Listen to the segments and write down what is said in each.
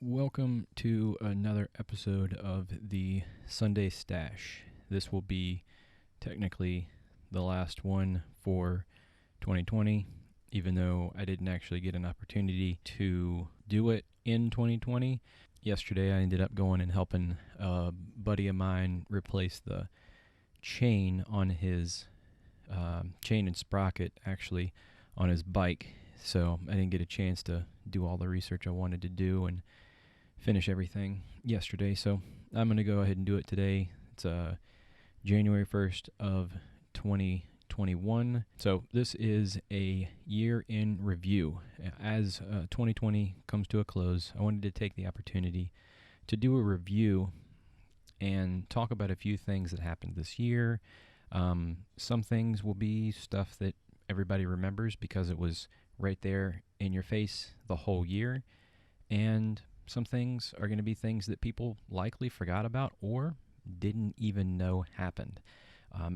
Welcome to another episode of the Sunday Stache. This will be technically the last one for 2020, even though I didn't actually get an opportunity to do it in 2020. Yesterday I ended up going and helping a buddy of mine replace the chain on his chain and sprocket actually on his bike. So I didn't get a chance to do all the research I wanted to do and finish everything yesterday, so I'm going to go ahead and do it today. It's January 1st of 2021. So this is a year in review. As 2020 comes to a close, I wanted to take the opportunity to do a review and talk about a few things that happened this year. Some things will be stuff that everybody remembers because it was right there in your face the whole year, and some things are going to be things that people likely forgot about or didn't even know happened.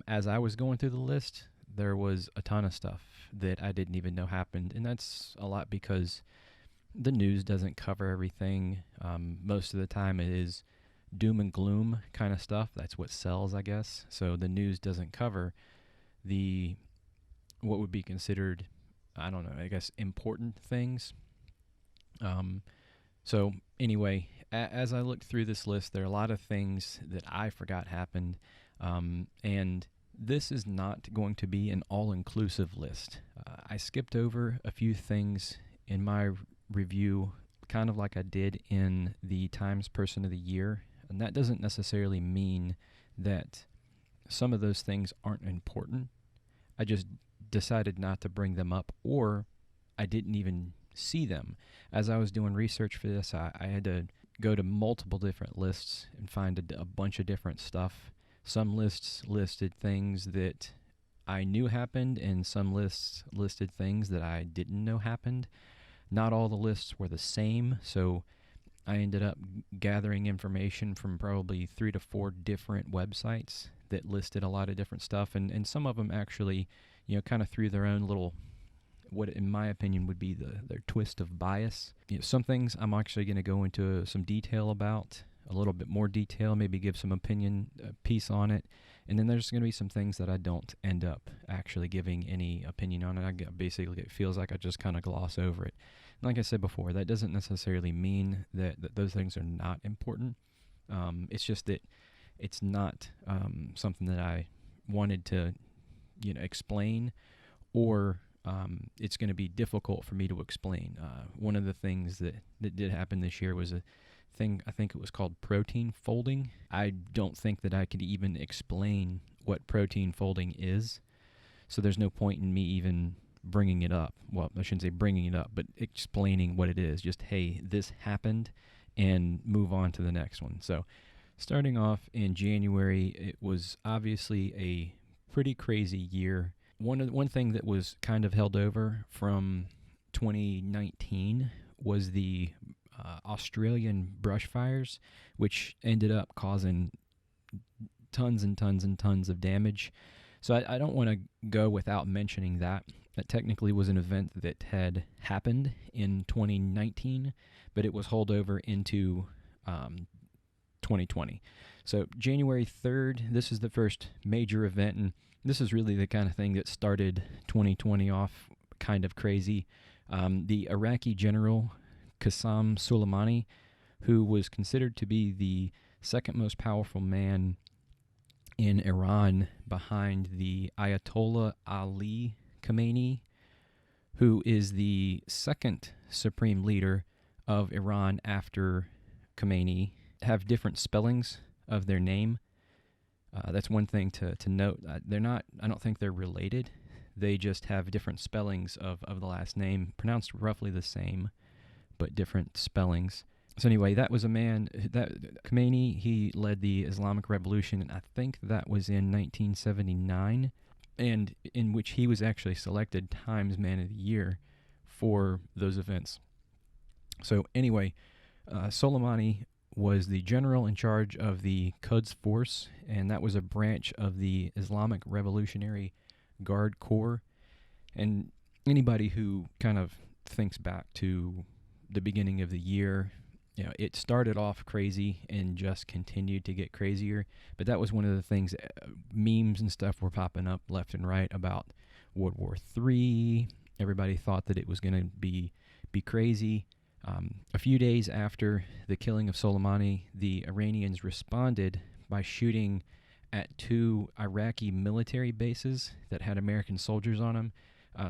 As I was going through the list, there was a ton of stuff that I didn't even know happened, and that's a lot because the news doesn't cover everything. Most of the time it is doom and gloom kind of stuff. That's what sells, I guess. So the news doesn't cover what would be considered, I don't know, I guess important things. So anyway, as I looked through this list, there are a lot of things that I forgot happened, and this is not going to be an all-inclusive list. I skipped over a few things in my review, kind of like I did in the Times Person of the Year, and that doesn't necessarily mean that some of those things aren't important. I just decided not to bring them up, or I didn't even see them. As I was doing research for this, I had to go to multiple different lists and find a bunch of different stuff. Some lists listed things that I knew happened, and some lists listed things that I didn't know happened. Not all the lists were the same, so I ended up gathering information from probably 3 to 4 different websites that listed a lot of different stuff, and some of them actually, kind of threw their own little, what in my opinion would be their twist of bias. Some things I'm actually going to go into some detail about, a little bit more detail, maybe give some opinion piece on it, and then there's going to be some things that I don't end up actually giving any opinion on it. Basically, it feels like I just kind of gloss over it. And like I said before, that doesn't necessarily mean that those things are not important. It's just that it's not something that I wanted to, explain, or it's going to be difficult for me to explain. One of the things that did happen this year was a thing, I think it was called protein folding. I don't think that I could even explain what protein folding is, so there's no point in me even bringing it up. Well, I shouldn't say bringing it up, but explaining what it is. Just, hey, this happened, and move on to the next one. So starting off in January, it was obviously a pretty crazy year. One thing that was kind of held over from 2019 was the Australian brush fires, which ended up causing tons and tons and tons of damage. So I don't want to go without mentioning that. That technically was an event that had happened in 2019, but it was held over into 2020. So January 3rd, this is the first major event, and this is really the kind of thing that started 2020 off kind of crazy. The Iraqi general Qasem Soleimani, who was considered to be the second most powerful man in Iran behind the Ayatollah Ali Khamenei, who is the second supreme leader of Iran after Khamenei, have different spellings of their name. That's one thing to note. They're not, I don't think they're related. They just have different spellings of the last name, pronounced roughly the same, but different spellings. So anyway, that was a man, that Khamenei, he led the Islamic Revolution, and I think that was in 1979, and in which he was actually selected Times Man of the Year for those events. So anyway, Soleimani was the general in charge of the Quds Force, and that was a branch of the Islamic Revolutionary Guard Corps. And anybody who kind of thinks back to the beginning of the year, it started off crazy and just continued to get crazier. But that was one of the things, memes and stuff were popping up left and right about World War III. Everybody thought that it was going to be crazy. A few days after the killing of Soleimani, the Iranians responded by shooting at 2 Iraqi military bases that had American soldiers on them.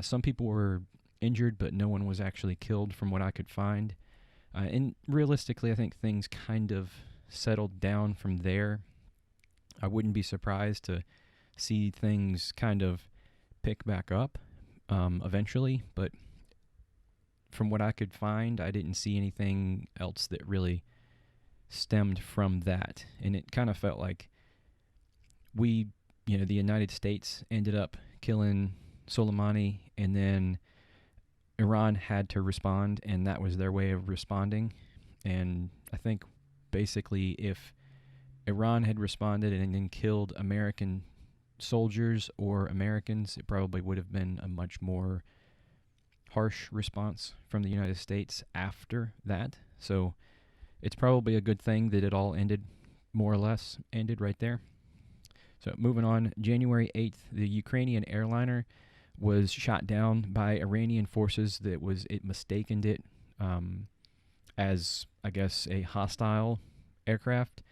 Some people were injured, but no one was actually killed from what I could find. And realistically, I think things kind of settled down from there. I wouldn't be surprised to see things kind of pick back up eventually, but from what I could find, I didn't see anything else that really stemmed from that. And it kind of felt like the United States ended up killing Soleimani, and then Iran had to respond, and that was their way of responding. And I think basically if Iran had responded and then killed American soldiers or Americans, it probably would have been a much more harsh response from the United States after that. So it's probably a good thing that it all ended, more or less, ended right there. So moving on, January 8th, the Ukrainian airliner was shot down by Iranian forces. It mistaken it as, I guess, a hostile aircraft,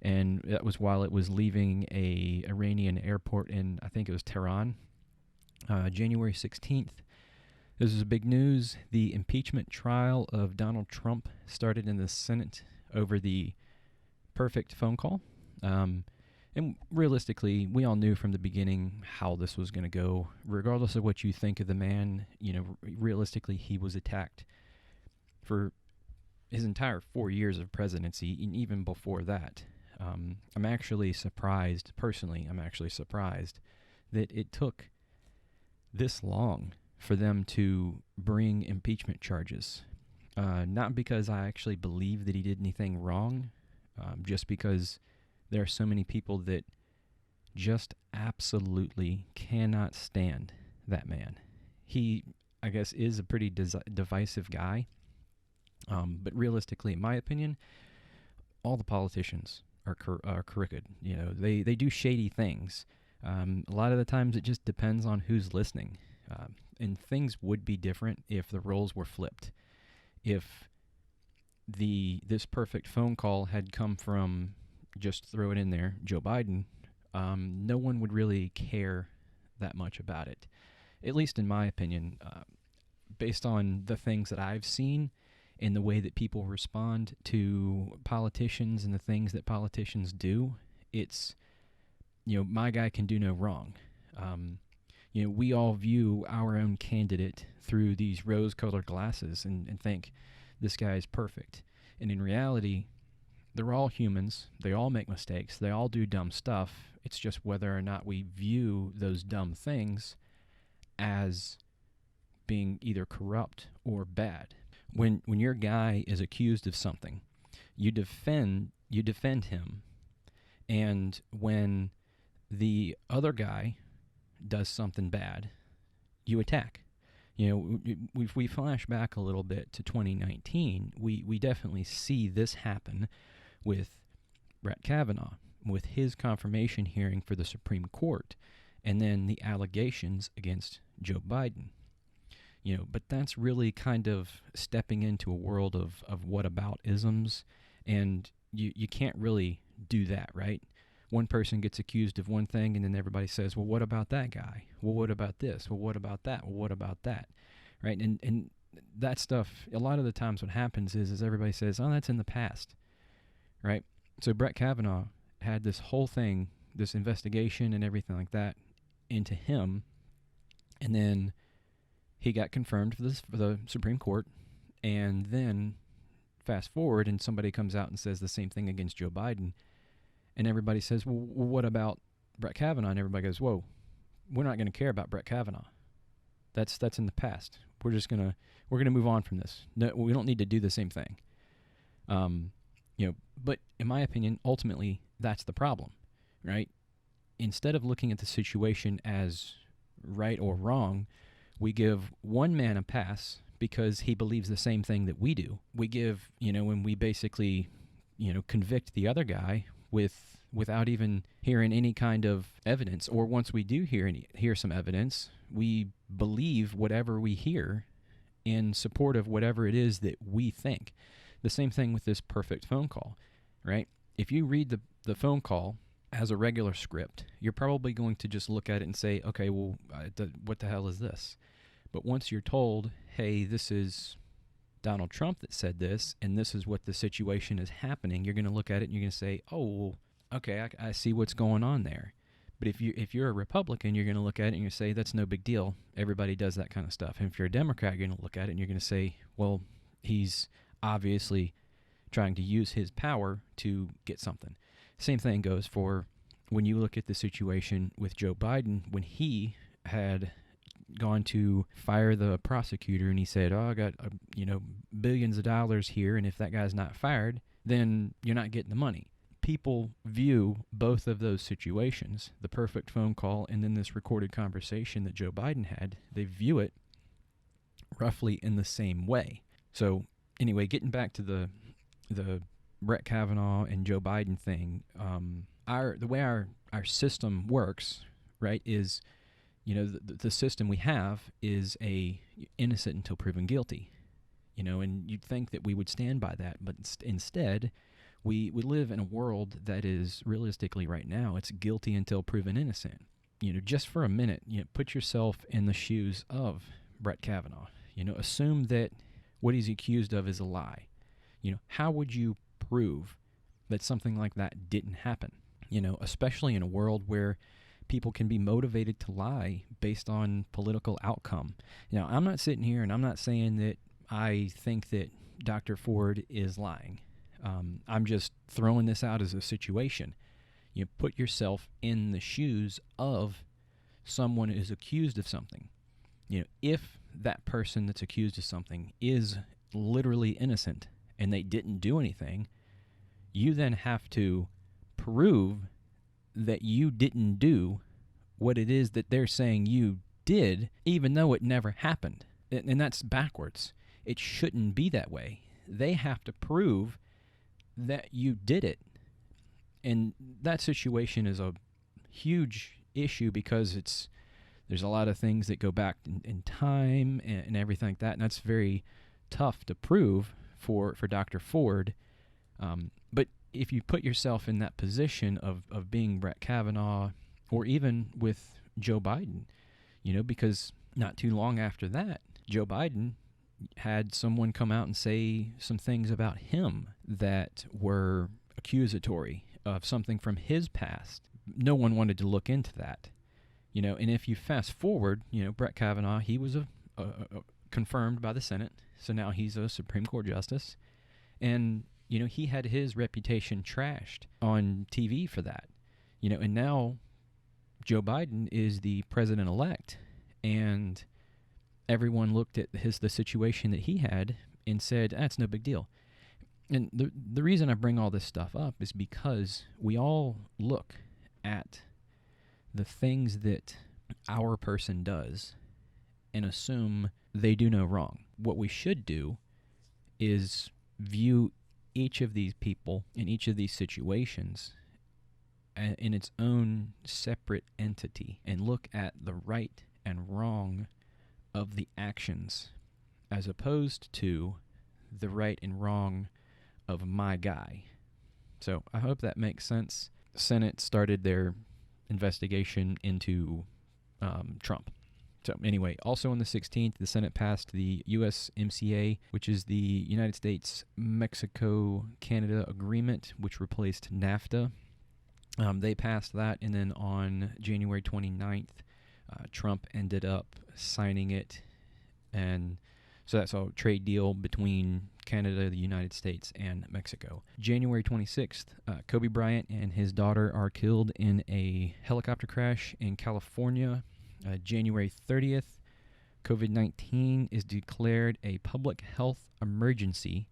and that was while it was leaving a Iranian airport in, I think it was Tehran. January 16th, this is big news. The impeachment trial of Donald Trump started in the Senate over the perfect phone call. And realistically, we all knew from the beginning how this was going to go. Regardless of what you think of the man, realistically, he was attacked for his entire 4 years of presidency, and even before that. I'm actually surprised that it took this long for them to bring impeachment charges. Not because I actually believe that he did anything wrong, just because there are so many people that just absolutely cannot stand that man. He, I guess, is a pretty divisive guy. But realistically, in my opinion, all the politicians are crooked. They do shady things. A lot of the times it just depends on who's listening. And things would be different if the roles were flipped. If this perfect phone call had come from, just throw it in there, Joe Biden, no one would really care that much about it. At least in my opinion, based on the things that I've seen and the way that people respond to politicians and the things that politicians do, it's, my guy can do no wrong. We all view our own candidate through these rose-colored glasses and think this guy is perfect. And in reality, they're all humans. They all make mistakes. They all do dumb stuff. It's just whether or not we view those dumb things as being either corrupt or bad. When your guy is accused of something, you defend him, and when the other guy does something bad, you attack. If we flash back a little bit to 2019, we definitely see this happen with Brett Kavanaugh, with his confirmation hearing for the Supreme Court, and then the allegations against Joe Biden. But that's really kind of stepping into a world of whataboutisms, and you can't really do that, right? One person gets accused of one thing, and then everybody says, well, what about that guy? Well, what about this? Well, what about that? Well, what about that? Right? And that stuff, a lot of the times what happens is everybody says, oh, that's in the past, right? So Brett Kavanaugh had this whole thing, this investigation and everything like that into him, and then he got confirmed for the Supreme Court, and then fast forward and somebody comes out and says the same thing against Joe Biden, and everybody says, well, what about Brett Kavanaugh? And everybody goes, whoa, we're not going to care about Brett Kavanaugh. That's in the past. We're going to move on from this. No, we don't need to do the same thing. But in my opinion, ultimately, that's the problem, right? Instead of looking at the situation as right or wrong, we give one man a pass because he believes the same thing that we do. We give, when we basically, convict the other guy without even hearing any kind of evidence, or once we do hear some evidence, we believe whatever we hear in support of whatever it is that we think. The same thing with this perfect phone call, right? If you read the phone call as a regular script, you're probably going to just look at it and say, okay, well, what the hell is this? But once you're told, hey, this is Donald Trump that said this, and this is what the situation is happening, you're going to look at it and you're going to say, oh, well, okay, I see what's going on there. But if you're a Republican, you're going to look at it and you say, that's no big deal. Everybody does that kind of stuff. And if you're a Democrat, you're going to look at it and you're going to say, well, he's obviously trying to use his power to get something. Same thing goes for when you look at the situation with Joe Biden, when he had gone to fire the prosecutor and he said, oh, I got billions of dollars here, and if that guy's not fired, then you're not getting the money. People view both of those situations, the perfect phone call and then this recorded conversation that Joe Biden had, they view it roughly in the same way. So anyway, getting back to the Brett Kavanaugh and Joe Biden thing, the way our system works, right, is, the system we have is a innocent until proven guilty, and you'd think that we would stand by that, but instead we live in a world that is realistically right now, it's guilty until proven innocent. Just for a minute, put yourself in the shoes of Brett Kavanaugh. Assume that what he's accused of is a lie. How would you prove that something like that didn't happen? Especially in a world where people can be motivated to lie based on political outcome. I'm not sitting here and I'm not saying that I think that Dr. Ford is lying. I'm just throwing this out as a situation. Put yourself in the shoes of someone who is accused of something. If that person that's accused of something is literally innocent and they didn't do anything, you then have to prove that you didn't do what it is that they're saying you did, even though it never happened. And that's backwards. It shouldn't be that way. They have to prove that you did it. And that situation is a huge issue because there's a lot of things that go back in time and everything like that, and that's very tough to prove for Dr. Ford. But if you put yourself in that position of being Brett Kavanaugh, or even with Joe Biden, because not too long after that, Joe Biden had someone come out and say some things about him that were accusatory of something from his past. No one wanted to look into that. And if you fast forward, Brett Kavanaugh, he was confirmed by the Senate, so now he's a Supreme Court justice, and he had his reputation trashed on TV for that. And now Joe Biden is the president-elect, and everyone looked at the situation that he had and said, that's no big deal. And the reason I bring all this stuff up is because we all look at the things that our person does and assume they do no wrong. What we should do is view each of these people in each of these situations in its own separate entity and look at the right and wrong of the actions as opposed to the right and wrong of my guy. So I hope that makes sense. Senate started their investigation into Trump. So anyway, also on the 16th, the Senate passed the USMCA, which is the United States-Mexico-Canada Agreement, which replaced NAFTA. They passed that, and then on January 29th, Trump ended up signing it, and so that's a trade deal between Canada, the United States, and Mexico. January 26th, Kobe Bryant and his daughter are killed in a helicopter crash in California. January 30th, COVID-19 is declared a public health emergency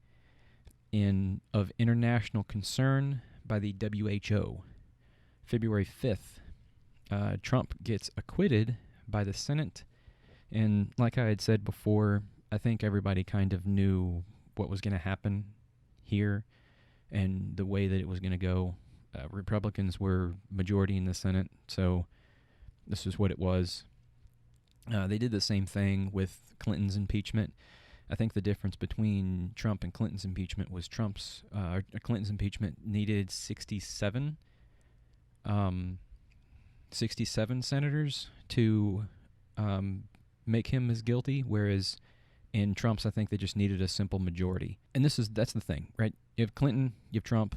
of international concern by the WHO. February 5th, Trump gets acquitted by the Senate, and like I had said before, I think everybody kind of knew what was going to happen here and the way that it was going to go. Republicans were majority in the Senate, so this is what it was. They did the same thing with Clinton's impeachment. I think the difference between Trump and Clinton's impeachment was Clinton's impeachment needed 67 senators to make him as guilty, whereas in Trump's, I think they just needed a simple majority. And that's the thing, right? You have Clinton, you have Trump.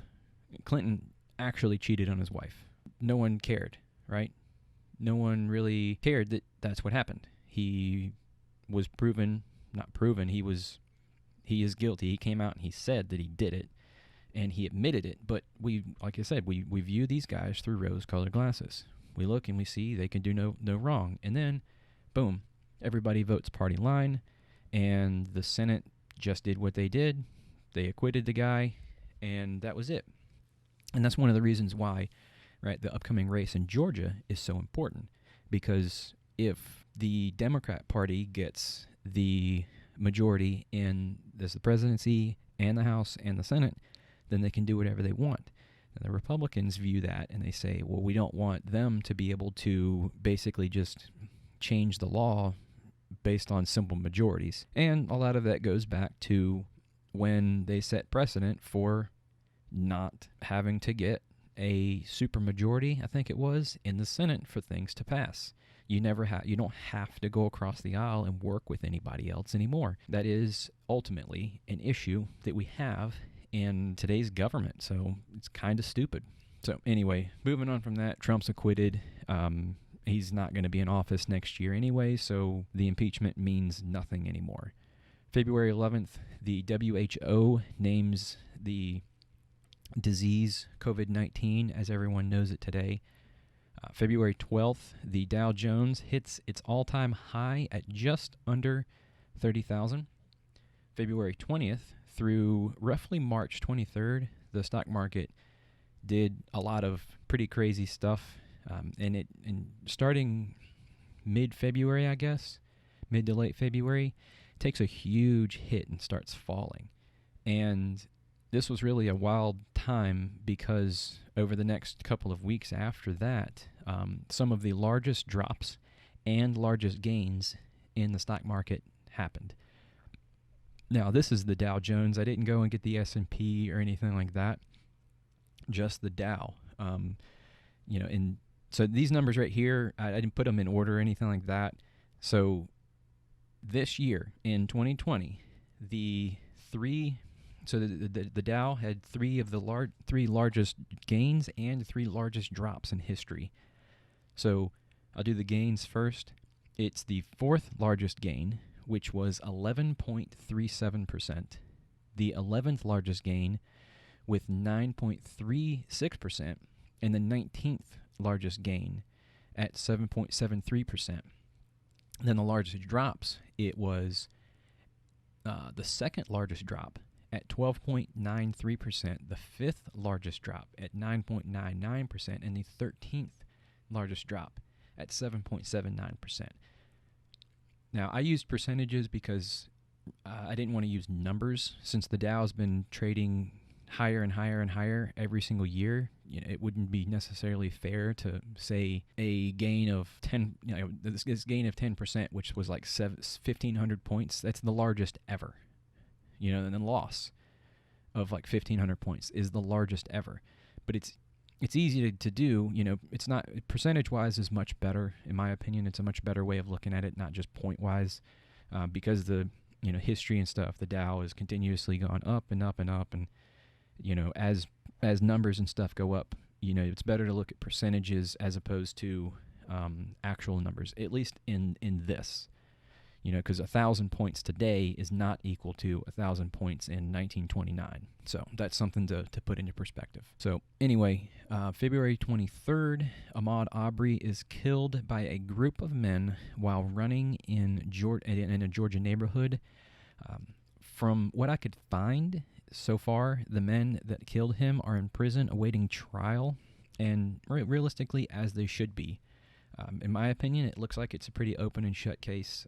Clinton actually cheated on his wife. No one cared, right? No one really cared that that's what happened. He was not proven, he is guilty. He came out and he said that he did it, and he admitted it. But like I said, we view these guys through rose-colored glasses. We look and we see they can do no wrong. And then, boom, everybody votes party line, and the Senate just did what they did. They acquitted the guy, and that was it. And that's one of the reasons why, right, the upcoming race in Georgia is so important. Because if the Democrat Party gets the majority in the presidency and the House and the Senate, then they can do whatever they want. And the Republicans view that and they say, well, we don't want them to be able to basically just change the law based on simple majorities. And a lot of that goes back to when they set precedent for not having to get a supermajority, I think it was, in the Senate for things to pass. You don't have to go across the aisle and work with anybody else anymore. That is ultimately an issue that we have in today's government, so it's kind of stupid. So anyway, moving on from that, Trump's acquitted. He's not going to be in office next year anyway, so the impeachment means nothing anymore. February 11th, the WHO names the disease COVID-19 as everyone knows it today. February 12th, the Dow Jones hits its all-time high at just under 30,000. February 20th through roughly March 23rd, the stock market did a lot of pretty crazy stuff. And starting mid-February, I guess, mid to late February, takes a huge hit and starts falling. And this was really a wild time because over the next couple of weeks after that, some of the largest drops and largest gains in the stock market happened. Now, this is the Dow Jones. I didn't go and get the S&P or anything like that, just the Dow. And so these numbers right here, I didn't put them in order or anything like that. So this year, in 2020, the Dow had three largest gains and three largest drops in history. So I'll do the gains first. It's the fourth largest gain, which was 11.37%. The 11th largest gain with 9.36%, and the 19th largest gain at 7.73%. Then the largest drops, it was the second largest drop at 12.93%, the fifth largest drop at 9.99%, and the 13th largest drop at 7.79%. Now, I used percentages because I didn't want to use numbers. Since the Dow's been trading higher and higher and higher every single year, it wouldn't be necessarily fair to say a gain of 10, this gain of 10%, which was like 1,500 points. That's the largest ever. And the loss of like 1,500 points is the largest ever. But it's easy to do. It's not, percentage-wise is much better. In my opinion, it's a much better way of looking at it, not just point-wise, because the history and stuff, the Dow has continuously gone up and up and up, and as numbers and stuff go up, it's better to look at percentages as opposed to actual numbers, at least in this. Because 1,000 points today is not equal to 1,000 points in 1929. So that's something to put into perspective. So anyway, February 23rd, Ahmad Aubry is killed by a group of men while running in a Georgia neighborhood. From what I could find so far, the men that killed him are in prison awaiting trial, and realistically, as they should be. In my opinion, it looks like it's a pretty open and shut case.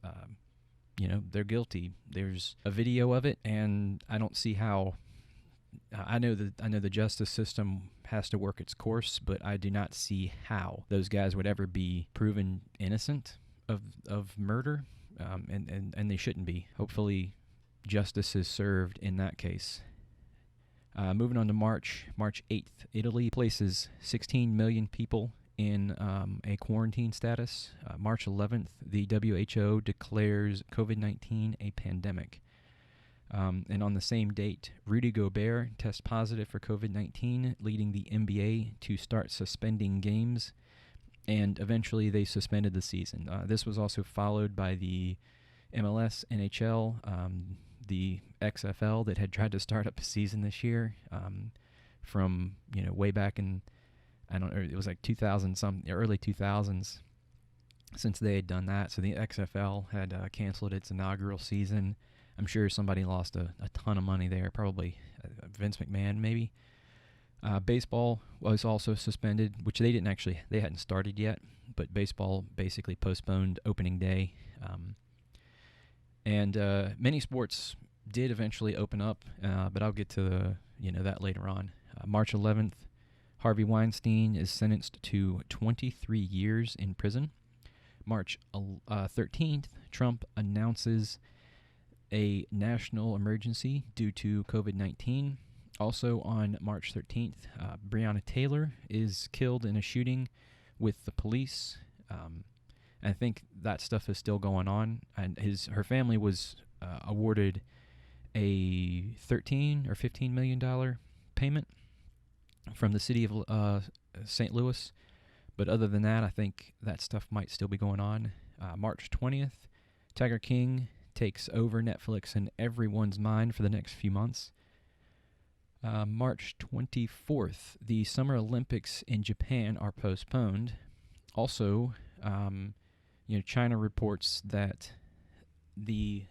they're guilty. There's a video of it, and I don't see how. I know the justice system has to work its course, but I do not see how those guys would ever be proven innocent of murder, and they shouldn't be. Hopefully, justice is served in that case. Moving on to March 8th, Italy places 16 million people in a quarantine status. March 11th, the WHO declares COVID-19 a pandemic. And on the same date, Rudy Gobert tests positive for COVID-19, leading the NBA to start suspending games, and eventually they suspended the season. This was also followed by the MLS, NHL, the XFL that had tried to start up a season this year from way back in, I don't know, it was like 2000 early 2000s since they had done that. So the XFL had canceled its inaugural season. I'm sure somebody lost a ton of money there, probably Vince McMahon maybe. Baseball was also suspended, which they hadn't started yet, but baseball basically postponed opening day. And many sports did eventually open up, but I'll get to that later on. March 11th, Harvey Weinstein is sentenced to 23 years in prison. March 13th, Trump announces a national emergency due to COVID-19. Also on March 13th, Breonna Taylor is killed in a shooting with the police. I think that stuff is still going on, and her family was awarded a $13 or $15 million payment from the city of St. Louis. But other than that, I think that stuff might still be going on. March 20th, Tiger King takes over Netflix in everyone's mind for the next few months. March 24th, the Summer Olympics in Japan are postponed. Also, China reports that the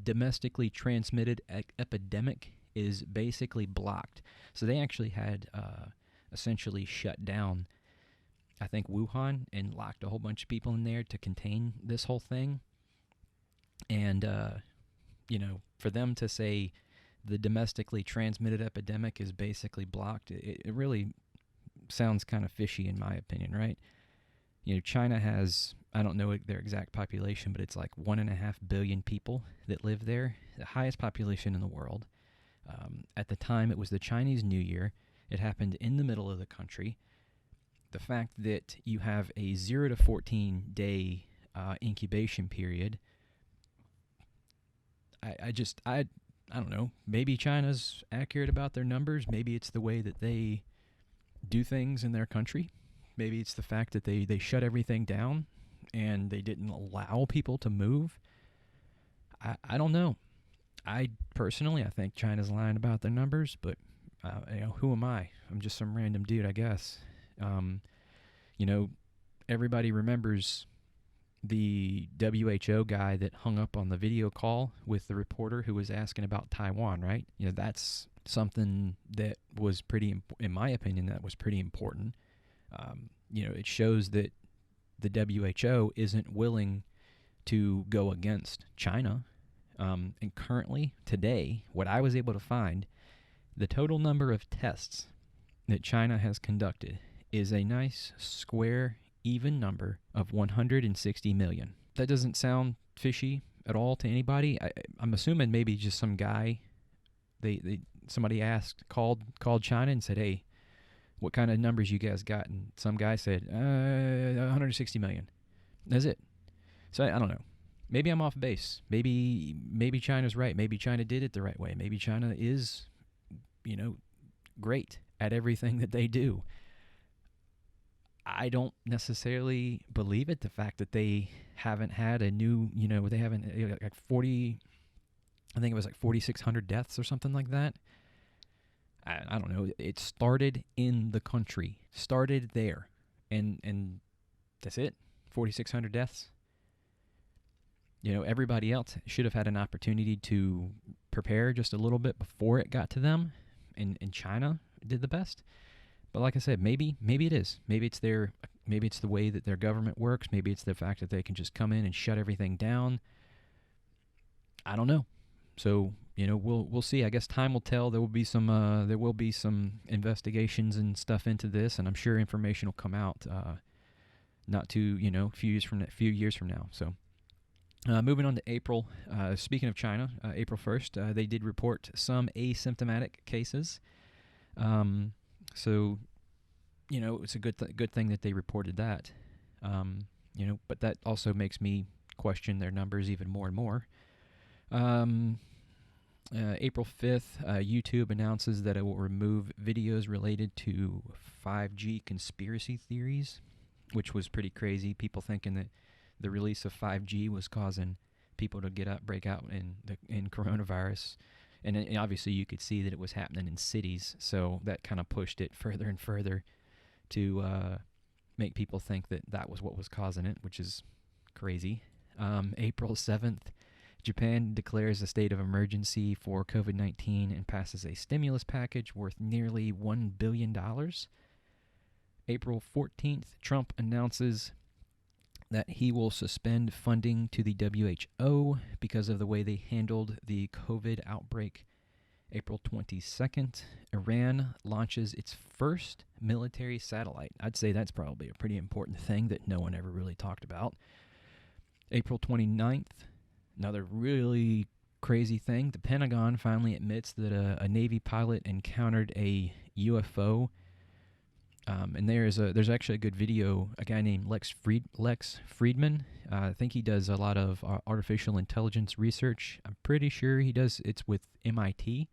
domestically transmitted epidemic is basically blocked. So they actually had essentially shut down, I think, Wuhan and locked a whole bunch of people in there to contain this whole thing. And, for them to say the domestically transmitted epidemic is basically blocked, it really sounds kind of fishy in my opinion, right? China has, I don't know their exact population, but it's like 1.5 billion people that live there, the highest population in the world. At the time, it was the Chinese New Year. It happened in the middle of the country. The fact that you have a 0 to 14 day incubation period, I don't know. Maybe China's accurate about their numbers. Maybe it's the way that they do things in their country. Maybe it's the fact that they shut everything down and they didn't allow people to move. I don't know. I think China's lying about their numbers, but who am I? I'm just some random dude, I guess. Everybody remembers the WHO guy that hung up on the video call with the reporter who was asking about Taiwan, right? That's something that was pretty, in my opinion, that was pretty important. It shows that the WHO isn't willing to go against China. And currently, today, what I was able to find, the total number of tests that China has conducted is a nice, square, even number of 160 million. That doesn't sound fishy at all to anybody. I'm assuming maybe just some guy, somebody called China and said, hey, what kind of numbers you guys got? And some guy said, 160 million. That's it. So I don't know. Maybe I'm off base. Maybe China's right. Maybe China did it the right way. Maybe China is, great at everything that they do. I don't necessarily believe it. The fact that they haven't had a new, they haven't, like 40, I think it was like 4,600 deaths or something like that. I don't know. It started in the country, started there, and that's it. 4,600 deaths. Everybody else should have had an opportunity to prepare just a little bit before it got to them, and China did the best. But like I said, maybe it is. Maybe it's the way that their government works. Maybe it's the fact that they can just come in and shut everything down. I don't know. So we'll see. I guess time will tell. There will be some investigations and stuff into this, and I'm sure information will come out. Not too few years from now. So moving on to April. Speaking of China, April 1st, they did report some asymptomatic cases. So it's a good thing that they reported that. But that also makes me question their numbers even more and more. April 5th, YouTube announces that it will remove videos related to 5G conspiracy theories, which was pretty crazy. People thinking that the release of 5G was causing people to break out in coronavirus. And obviously you could see that it was happening in cities, so that kind of pushed it further and further to make people think that was what was causing it, which is crazy. April 7th, Japan declares a state of emergency for COVID-19 and passes a stimulus package worth nearly $1 billion. April 14th, Trump announces that he will suspend funding to the WHO because of the way they handled the COVID outbreak. April 22nd, Iran launches its first military satellite. I'd say that's probably a pretty important thing that no one ever really talked about. April 29th, another really crazy thing. The Pentagon finally admits that a Navy pilot encountered a UFO. And there's actually a good video. A guy named Lex Friedman. I think he does a lot of artificial intelligence research. I'm pretty sure it's with MIT.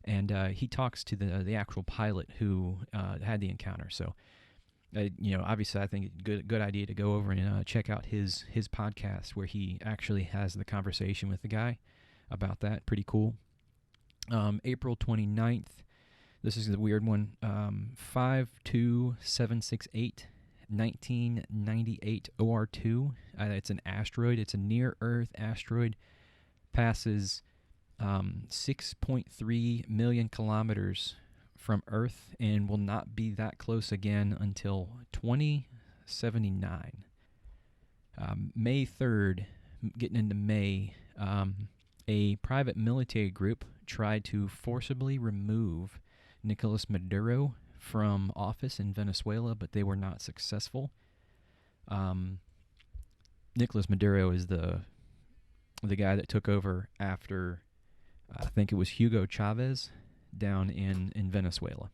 And he talks to the actual pilot who had the encounter. So, obviously, I think it's a good idea to go over and check out his podcast where he actually has the conversation with the guy about that. Pretty cool. April 29th. This is the weird one. 52768, 1998 OR2. It's an asteroid. It's a near-Earth asteroid. Passes 6.3 million kilometers from Earth and will not be that close again until 2079. May 3rd, getting into May, a private military group tried to forcibly remove Nicolas Maduro from office in Venezuela, but they were not successful. Nicolas Maduro is the guy that took over after, I think it was Hugo Chavez down in Venezuela.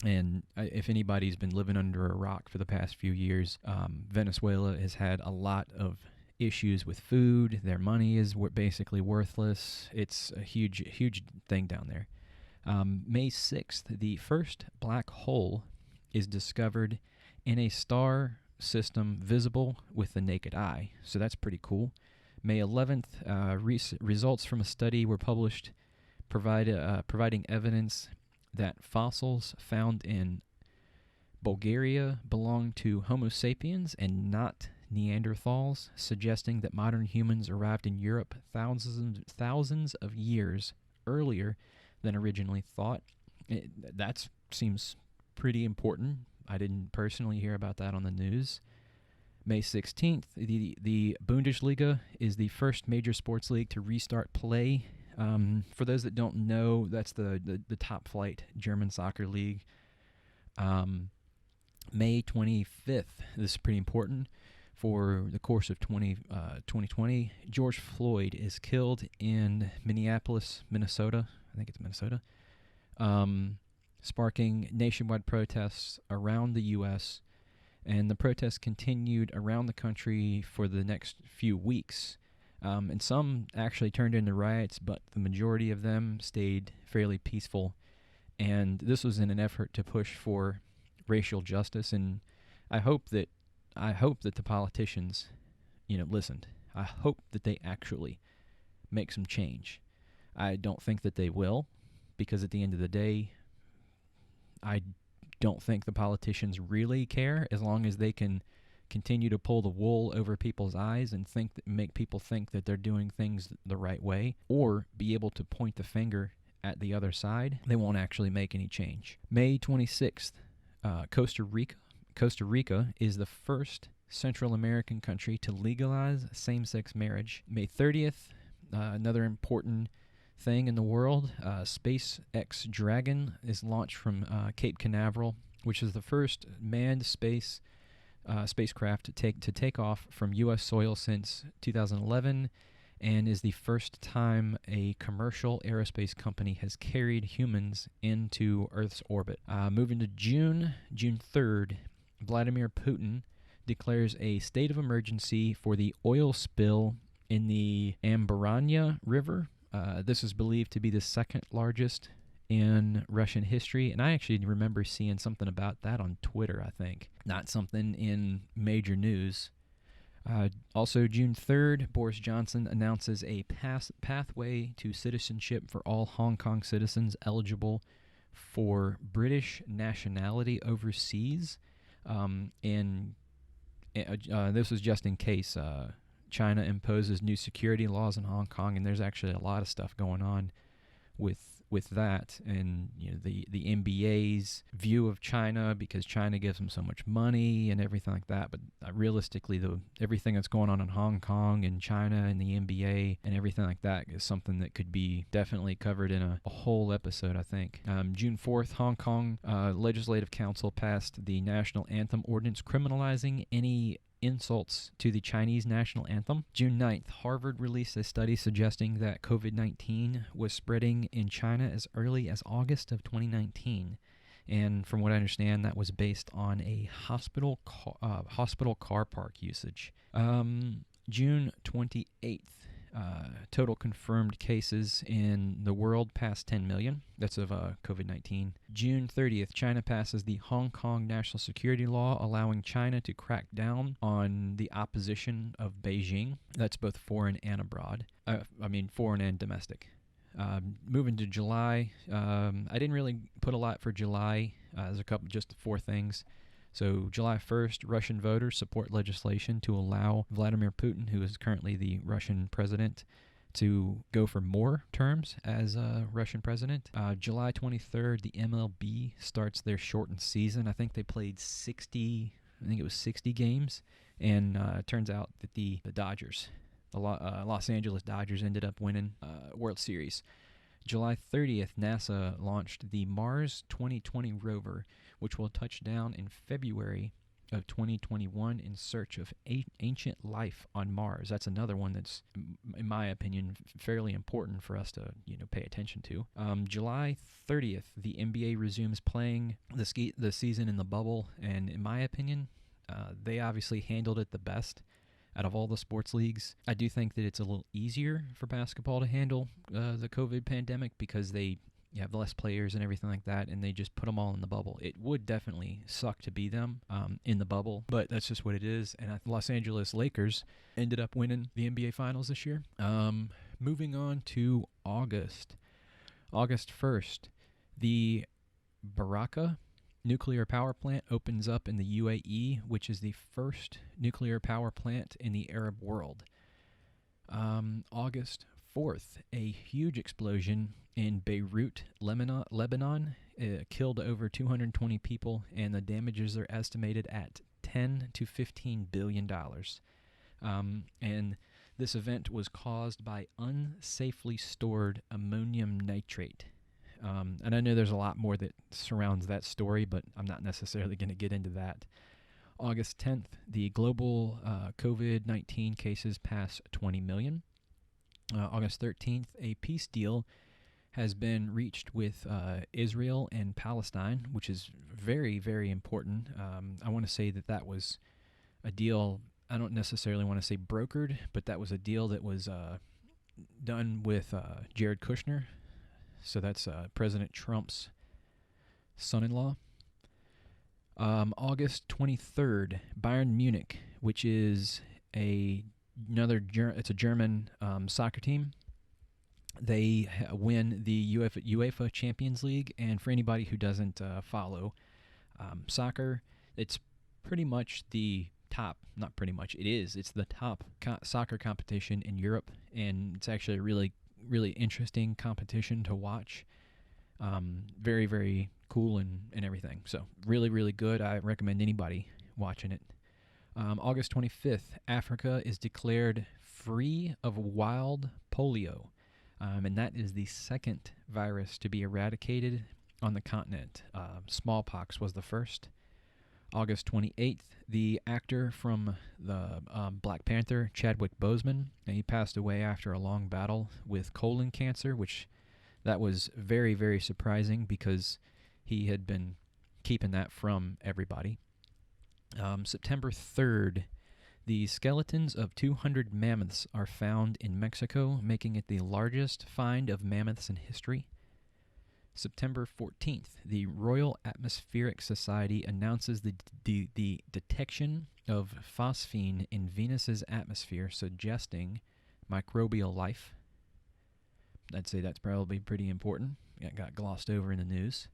And if anybody's been living under a rock for the past few years, Venezuela has had a lot of issues with food. Their money is basically worthless. It's a huge thing down there. May 6th, the first black hole is discovered in a star system visible with the naked eye. So that's pretty cool. May 11th, results from a study were published providing evidence that fossils found in Bulgaria belong to Homo sapiens and not Neanderthals, suggesting that modern humans arrived in Europe thousands of years earlier than originally thought. That seems pretty important. I didn't personally hear about that on the news. May 16th, the Bundesliga is the first major sports league to restart play. For those that don't know, that's the top flight German soccer league. May 25th, this is pretty important. For the course of 2020, George Floyd is killed in Minneapolis, Minnesota. I think it's Minnesota. Sparking nationwide protests around the U.S., and the protests continued around the country for the next few weeks. And some actually turned into riots, but the majority of them stayed fairly peaceful. And this was in an effort to push for racial justice. And I hope that the politicians, listened. I hope that they actually make some change. I don't think that they will, because at the end of the day, I don't think the politicians really care as long as they can continue to pull the wool over people's eyes and make people think that they're doing things the right way, or be able to point the finger at the other side. They won't actually make any change. May 26th, Costa Rica. Costa Rica is the first Central American country to legalize same-sex marriage. May 30th, another important thing in the world, SpaceX Dragon is launched from Cape Canaveral, which is the first manned spacecraft to take off from U.S. soil since 2011, and is the first time a commercial aerospace company has carried humans into Earth's orbit. Moving to June 3rd, Vladimir Putin declares a state of emergency for the oil spill in the Ambaranya River. This is believed to be the second largest in Russian history, and I actually remember seeing something about that on Twitter, I think. Not something in major news. Also, June 3rd, Boris Johnson announces a pathway to citizenship for all Hong Kong citizens eligible for British nationality overseas. And this was just in case China imposes new security laws in Hong Kong, and there's actually a lot of stuff going on with that, and the NBA's view of China, because China gives them so much money and everything like that. But realistically, everything that's going on in Hong Kong and China and the NBA and everything like that is something that could be definitely covered in a whole episode, I think. June 4th, Hong Kong Legislative Council passed the national anthem ordinance criminalizing any insults to the Chinese national anthem. June 9th, Harvard released a study suggesting that COVID-19 was spreading in China as early as August of 2019. And from what I understand, that was based on a hospital car park usage. June 28th, total confirmed cases in the world past 10 million. That's of COVID-19. June 30th, China passes the Hong Kong national security law, allowing China to crack down on the opposition of Beijing. That's both foreign and abroad. Foreign and domestic. Moving to July, I didn't really put a lot for July. There's just 4 things. So July 1st, Russian voters support legislation to allow Vladimir Putin, who is currently the Russian president, to go for more terms as Russian president. July 23rd, the MLB starts their shortened season. I think they played 60 games, and it turns out that the Dodgers, the Los Angeles Dodgers, ended up winning World Series. July 30th, NASA launched the Mars 2020 rover, which will touch down in February of 2021 in search of ancient life on Mars. That's another one that's, in my opinion, fairly important for us to pay attention to. July 30th, the NBA resumes playing the season in the bubble, and in my opinion, they obviously handled it the best out of all the sports leagues. I do think that it's a little easier for basketball to handle the COVID pandemic because they have less players and everything like that, and they just put them all in the bubble. It would definitely suck to be them in the bubble, but that's just what it is. And Los Angeles Lakers ended up winning the NBA Finals this year. Moving on to August 1st, the Baraka nuclear power plant opens up in the UAE, which is the first nuclear power plant in the Arab world. August 4th, a huge explosion in Beirut, Lebanon, killed over 220 people, and the damages are estimated at $10 to $15 billion. And this event was caused by unsafely stored ammonium nitrate. And I know there's a lot more that surrounds that story, but I'm not necessarily going to get into that. August 10th, the global COVID-19 cases pass 20 million. August 13th, a peace deal has been reached with Israel and Palestine, which is very, very important. I want to say that was a deal, I don't necessarily want to say brokered, but that was a deal that was done with Jared Kushner. So that's President Trump's son-in-law. August 23rd, Bayern Munich, which is it's a German soccer team. They win the UEFA Champions League, and for anybody who doesn't follow soccer, it's pretty much the top, not pretty much, it's the top soccer competition in Europe, and it's actually a really, really interesting competition to watch. Very, very cool and everything. So really, really good. I recommend anybody watching it. August 25th, Africa is declared free of wild polio, and that is the second virus to be eradicated on the continent. Smallpox was the first. August 28th, the actor from the Black Panther, Chadwick Boseman, and he passed away after a long battle with colon cancer, which that was very, very surprising because he had been keeping that from everybody. September 3rd, the skeletons of 200 mammoths are found in Mexico, making it the largest find of mammoths in history. September 14th, the Royal Atmospheric Society announces the detection of phosphine in Venus's atmosphere, suggesting microbial life. I'd say that's probably pretty important. It got glossed over in the news.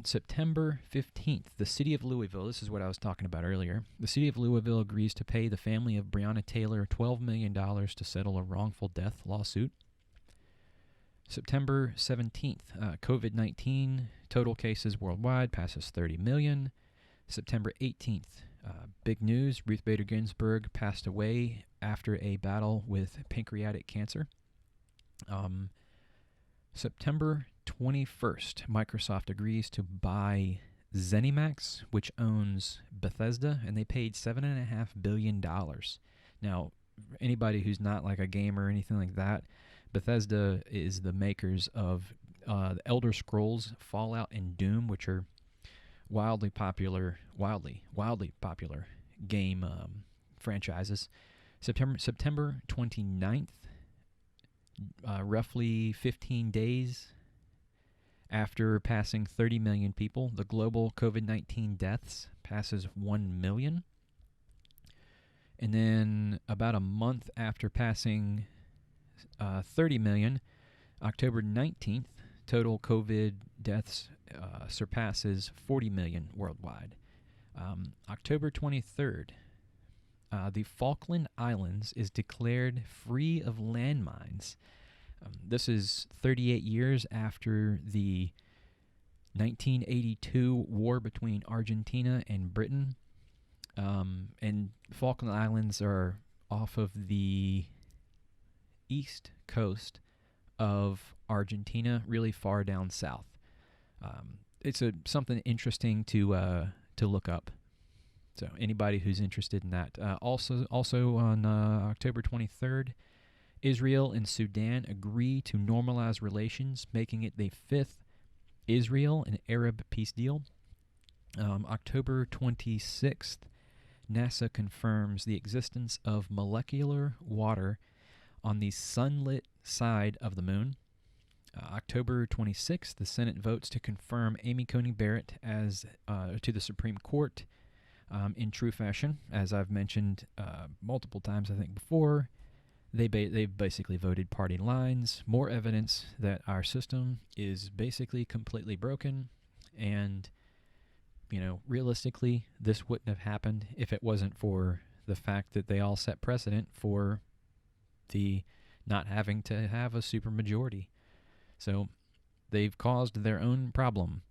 September 15th, the city of Louisville, this is what I was talking about earlier, the city of Louisville agrees to pay the family of Breonna Taylor $12 million to settle a wrongful death lawsuit. September 17th, COVID-19 total cases worldwide passes 30 million. September 18th, big news, Ruth Bader Ginsburg passed away after a battle with pancreatic cancer. September 21st, Microsoft agrees to buy ZeniMax, which owns Bethesda, and they paid $7.5 billion. Now, anybody who's not like a gamer or anything like that, Bethesda is the makers of the Elder Scrolls, Fallout, and Doom, which are wildly popular game franchises. September 29th, roughly 15 days after passing 30 million people, the global COVID-19 deaths passes 1 million. And then about a month after passing 30 million, October 19th, total COVID deaths surpasses 40 million worldwide. October 23rd, the Falkland Islands is declared free of landmines. This is 38 years after the 1982 war between Argentina and Britain. And Falkland Islands are off of the east coast of Argentina, really far down south. It's something interesting to look up. So anybody who's interested in that. Also on October 23rd, Israel and Sudan agree to normalize relations, making it the fifth Israel and Arab peace deal. October 26th, NASA confirms the existence of molecular water on the sunlit side of the moon. October 26th, the Senate votes to confirm Amy Coney Barrett as to the Supreme Court in true fashion. As I've mentioned multiple times, I think before, they basically voted party lines. More evidence that our system is basically completely broken, and realistically, this wouldn't have happened if it wasn't for the fact that they all set precedent for the not having to have a supermajority. So they've caused their own problem.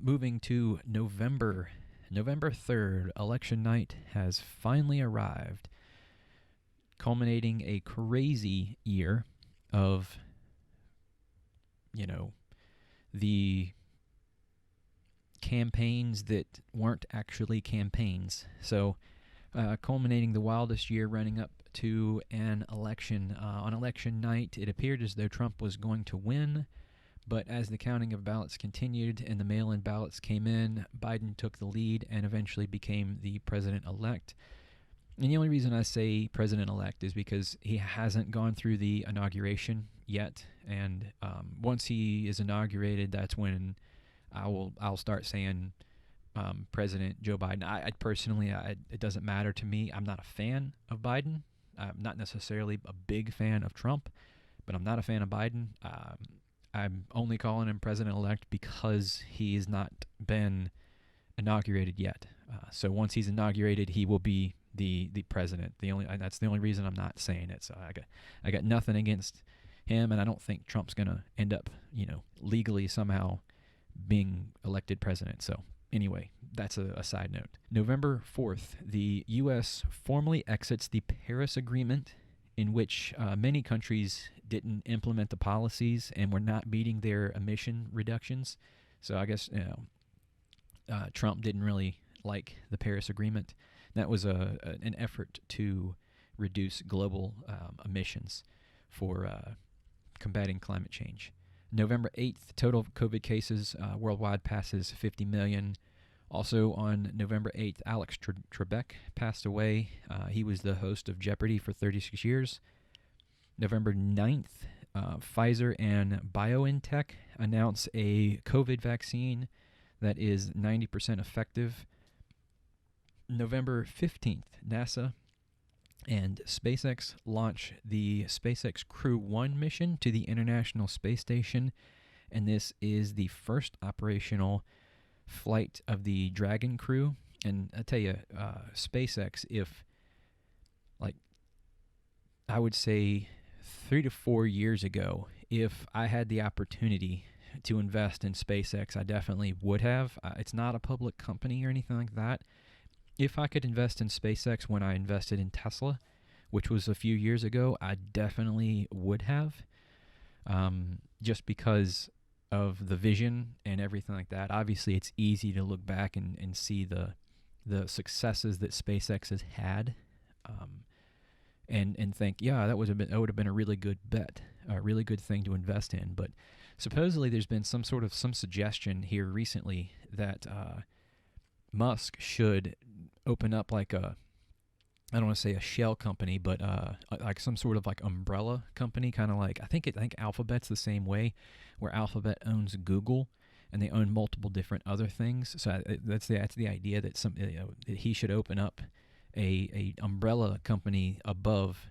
Moving to November 3rd, election night has finally arrived, culminating a crazy year of, the campaigns that weren't actually campaigns. So culminating the wildest year running up to an election. On election night, it appeared as though Trump was going to win, but as the counting of ballots continued and the mail-in ballots came in, Biden took the lead and eventually became the president-elect. And the only reason I say president-elect is because he hasn't gone through the inauguration yet, and once he is inaugurated, that's when I'll start saying President Joe Biden. I personally, it doesn't matter to me. I'm not a fan of Biden. I'm not necessarily a big fan of Trump, but I'm not a fan of Biden. I'm only calling him president-elect because he's not been inaugurated yet. So once he's inaugurated, he will be the president. That's the only reason I'm not saying it. So I got nothing against him, and I don't think Trump's gonna end up legally somehow being elected president. So anyway, that's a side note. November 4th, the U.S. formally exits the Paris Agreement in which many countries didn't implement the policies and were not meeting their emission reductions. So I guess Trump didn't really like the Paris Agreement. That was an effort to reduce global emissions for combating climate change. November 8th, total COVID cases worldwide passes 50 million. Also on November 8th, Alex Trebek passed away. He was the host of Jeopardy for 36 years. November 9th, Pfizer and BioNTech announce a COVID vaccine that is 90% effective. November 15th, NASA and SpaceX launch the SpaceX Crew 1 mission to the International Space Station, and this is the first operational flight of the Dragon crew. And I tell you, SpaceX, if, like, I would say 3 to 4 years ago, if I had the opportunity to invest in SpaceX, I definitely would have. It's not a public company or anything like that. If I could invest in SpaceX when I invested in Tesla, which was a few years ago, I definitely would have, just because of the vision and everything like that. Obviously, it's easy to look back and see the successes that SpaceX has had, and think, yeah, that would have been a really good bet, a really good thing to invest in. But supposedly, there's been some suggestion here recently that Musk should open up like a, I don't want to say a shell company, but like some sort of like umbrella company, kind of like I think Alphabet's the same way, where Alphabet owns Google and they own multiple different other things. So that's the idea that that he should open up a umbrella company above,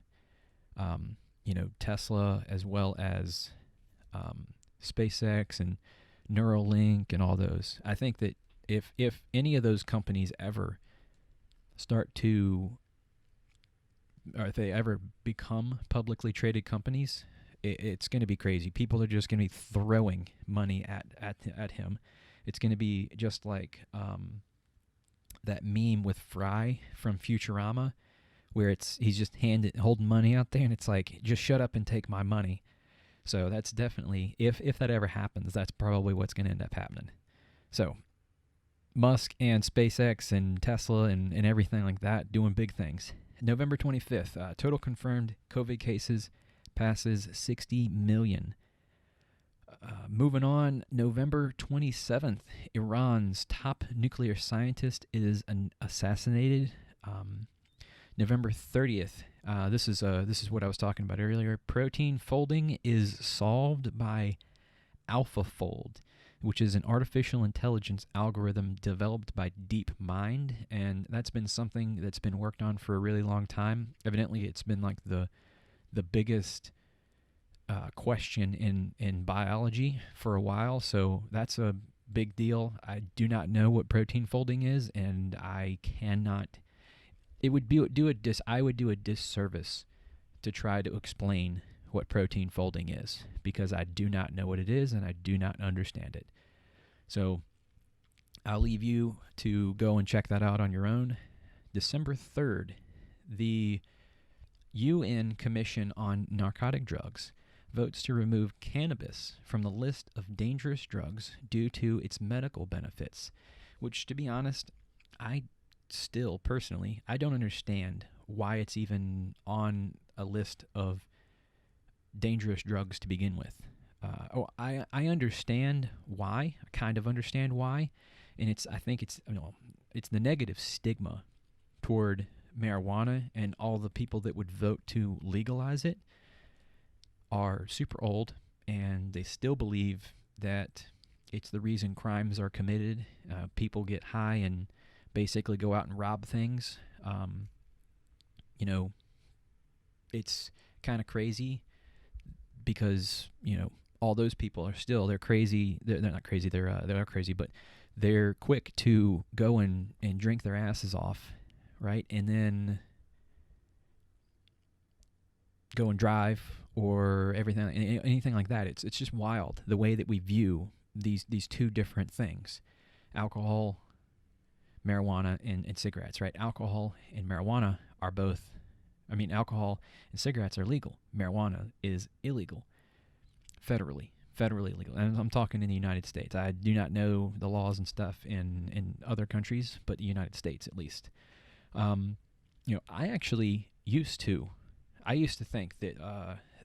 Tesla, as well as SpaceX and Neuralink and all those. I think that if any of those companies ever start to, or if they ever become publicly traded companies, it's going to be crazy. People are just going to be throwing money at him. It's going to be just like that meme with Fry from Futurama, where he's just holding money out there, and it's like, just shut up and take my money. So that's definitely, if that ever happens, that's probably what's going to end up happening. So Musk and SpaceX and Tesla and everything like that doing big things. November 25th, total confirmed COVID cases passes 60 million. Moving on, November 27th, Iran's top nuclear scientist is assassinated. November 30th, this is what I was talking about earlier. Protein folding is solved by AlphaFold, which is an artificial intelligence algorithm developed by DeepMind, and that's been something that's been worked on for a really long time. Evidently, it's been like the biggest question in biology for a while, so that's a big deal. I do not know what protein folding is, and I cannot. I would do a disservice to try to explain what protein folding is, because I do not know what it is and I do not understand it. So I'll leave you to go and check that out on your own. December 3rd, the UN Commission on Narcotic Drugs votes to remove cannabis from the list of dangerous drugs due to its medical benefits, which, to be honest, I still personally, I don't understand why it's even on a list of dangerous drugs to begin with. I understand why. I kind of understand why, and I think it's the negative stigma toward marijuana, and all the people that would vote to legalize it are super old, and they still believe that it's the reason crimes are committed. People get high and basically go out and rob things. It's kind of crazy, because all those people are they're crazy. They're not crazy. They're crazy, but they're quick to go and drink their asses off, right? And then go and drive or anything like that. It's just wild the way that we view these two different things: alcohol, marijuana, and cigarettes, right? Alcohol and marijuana are both I mean, alcohol and cigarettes are legal. Marijuana is illegal, federally illegal. And I'm talking in the United States. I do not know the laws and stuff in other countries, but the United States at least. I actually used to think that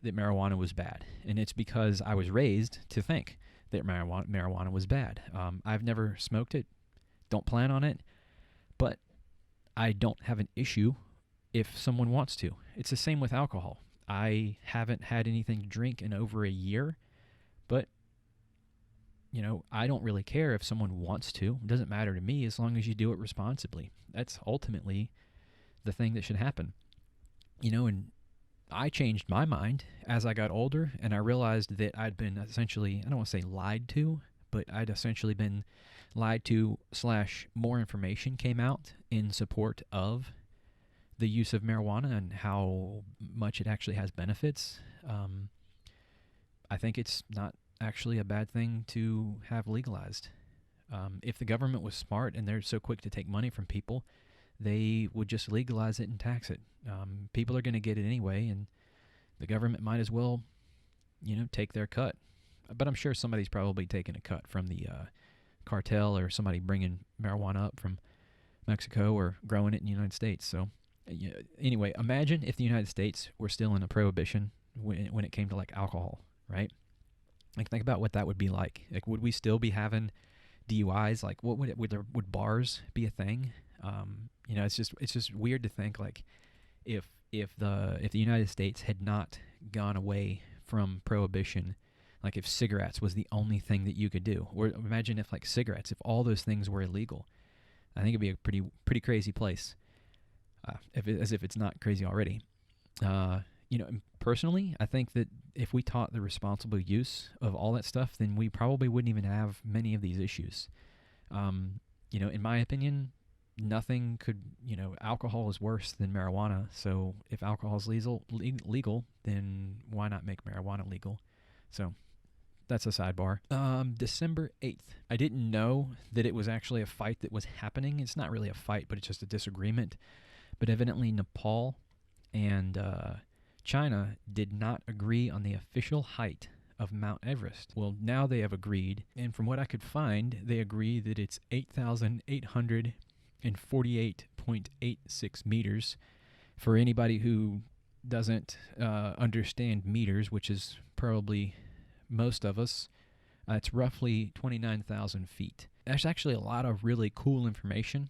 that marijuana was bad, and it's because I was raised to think that marijuana was bad. I've never smoked it, don't plan on it, but I don't have an issue if someone wants to. It's the same with alcohol. I haven't had anything to drink in over a year, but I don't really care if someone wants to. It doesn't matter to me as long as you do it responsibly. That's ultimately the thing that should happen. And I changed my mind as I got older, and I realized that I'd been essentially, I don't want to say lied to, but I'd essentially been lied to / more information came out in support of the use of marijuana and how much it actually has benefits. I think it's not actually a bad thing to have legalized. If the government was smart and they're so quick to take money from people, they would just legalize it and tax it. People are going to get it anyway, and the government might as well, take their cut. But I'm sure somebody's probably taking a cut from the cartel or somebody bringing marijuana up from Mexico or growing it in the United States. So anyway, imagine if the United States were still in a prohibition when it came to like alcohol, right? Like think about what that would be like. Like would we still be having DUIs? Like what would bars be a thing? It's just weird to think like if the United States had not gone away from prohibition, like if cigarettes was the only thing that you could do, or imagine if like cigarettes, if all those things were illegal, I think it'd be a pretty crazy place. As if it's not crazy already. Personally, I think that if we taught the responsible use of all that stuff, then we probably wouldn't even have many of these issues. In my opinion, nothing could, alcohol is worse than marijuana. So if alcohol is legal, then why not make marijuana legal? So that's a sidebar. December 8th. I didn't know that it was actually a fight that was happening. It's not really a fight, but it's just a disagreement. But evidently Nepal and China did not agree on the official height of Mount Everest. Well, now they have agreed, and from what I could find, they agree that it's 8,848.86 meters. For anybody who doesn't understand meters, which is probably most of us, it's roughly 29,000 feet. There's actually a lot of really cool information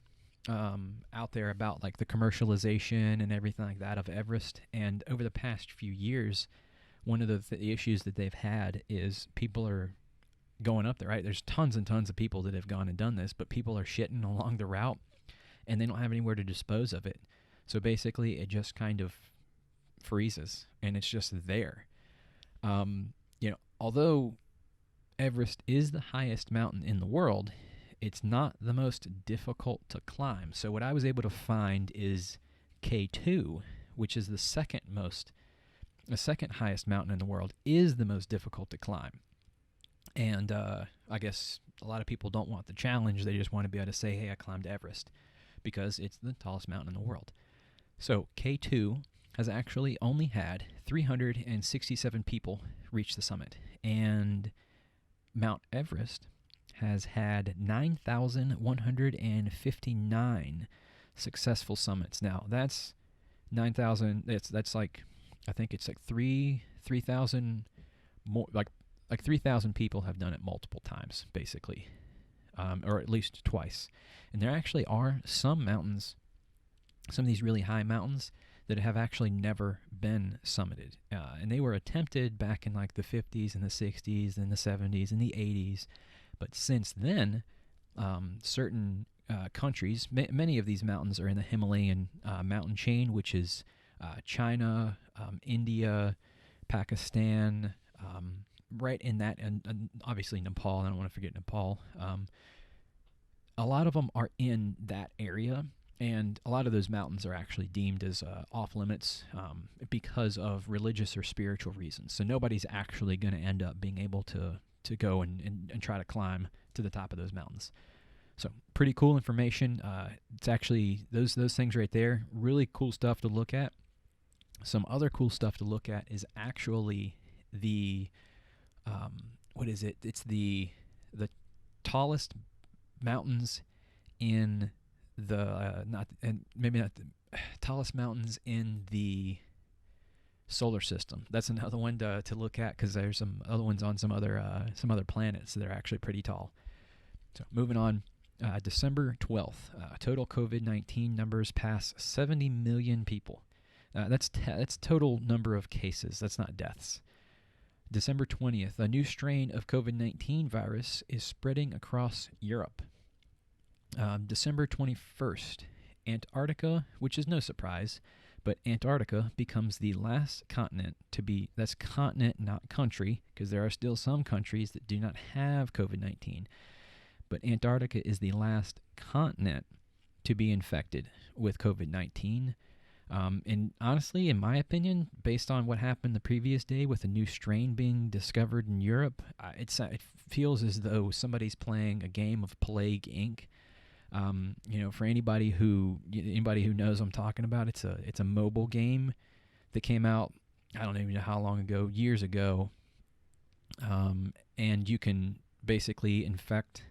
out there about like the commercialization and everything like that of Everest. And over the past few years, one of the issues that they've had is people are going up there, right? There's tons and tons of people that have gone and done this, but people are shitting along the route and they don't have anywhere to dispose of it. So basically it just kind of freezes and it's just there. Although Everest is the highest mountain in the world, it's not the most difficult to climb. So what I was able to find is K2, which is the second highest mountain in the world, is the most difficult to climb. And I guess a lot of people don't want the challenge. They just want to be able to say, hey, I climbed Everest, because it's the tallest mountain in the world. So K2 has actually only had 367 people reach the summit. And Mount Everest has had 9,159 successful summits. Now, that's 9,000, that's like, I think it's like 3,000 more, like 3,000 people have done it multiple times, basically, or at least twice. And there actually are some mountains, some of these really high mountains, that have actually never been summited. And they were attempted back in like the 50s and the 60s and the 70s and the 80s. But since then, certain countries, many of these mountains are in the Himalayan mountain chain, which is China, India, Pakistan, right in that, and obviously Nepal. I don't want to forget Nepal. A lot of them are in that area, and a lot of those mountains are actually deemed as off limits because of religious or spiritual reasons. So nobody's actually going to end up being able to go and try to climb to the top of those mountains. So pretty cool information. It's actually those things right there, really cool stuff to look at. Some other cool stuff to look at is actually the what is it? It's the tallest mountains in the not and maybe not the tallest mountains in the solar system. That's another one to look at, because there's some other ones on some other planets that are actually pretty tall. So moving on, December 12th, total COVID-19 numbers pass 70 million people. That's total number of cases. That's not deaths. December 20th, a new strain of COVID-19 virus is spreading across Europe. December 21st, Antarctica, which is no surprise, but Antarctica becomes the last continent to be, that's continent, not country, because there are still some countries that do not have COVID-19. But Antarctica is the last continent to be infected with COVID-19. And honestly, in my opinion, based on what happened the previous day with a new strain being discovered in Europe, it feels as though somebody's playing a game of Plague Inc. For anybody who knows what I'm talking about, it's a mobile game that came out, I don't even know how long ago, years ago, and you can basically infect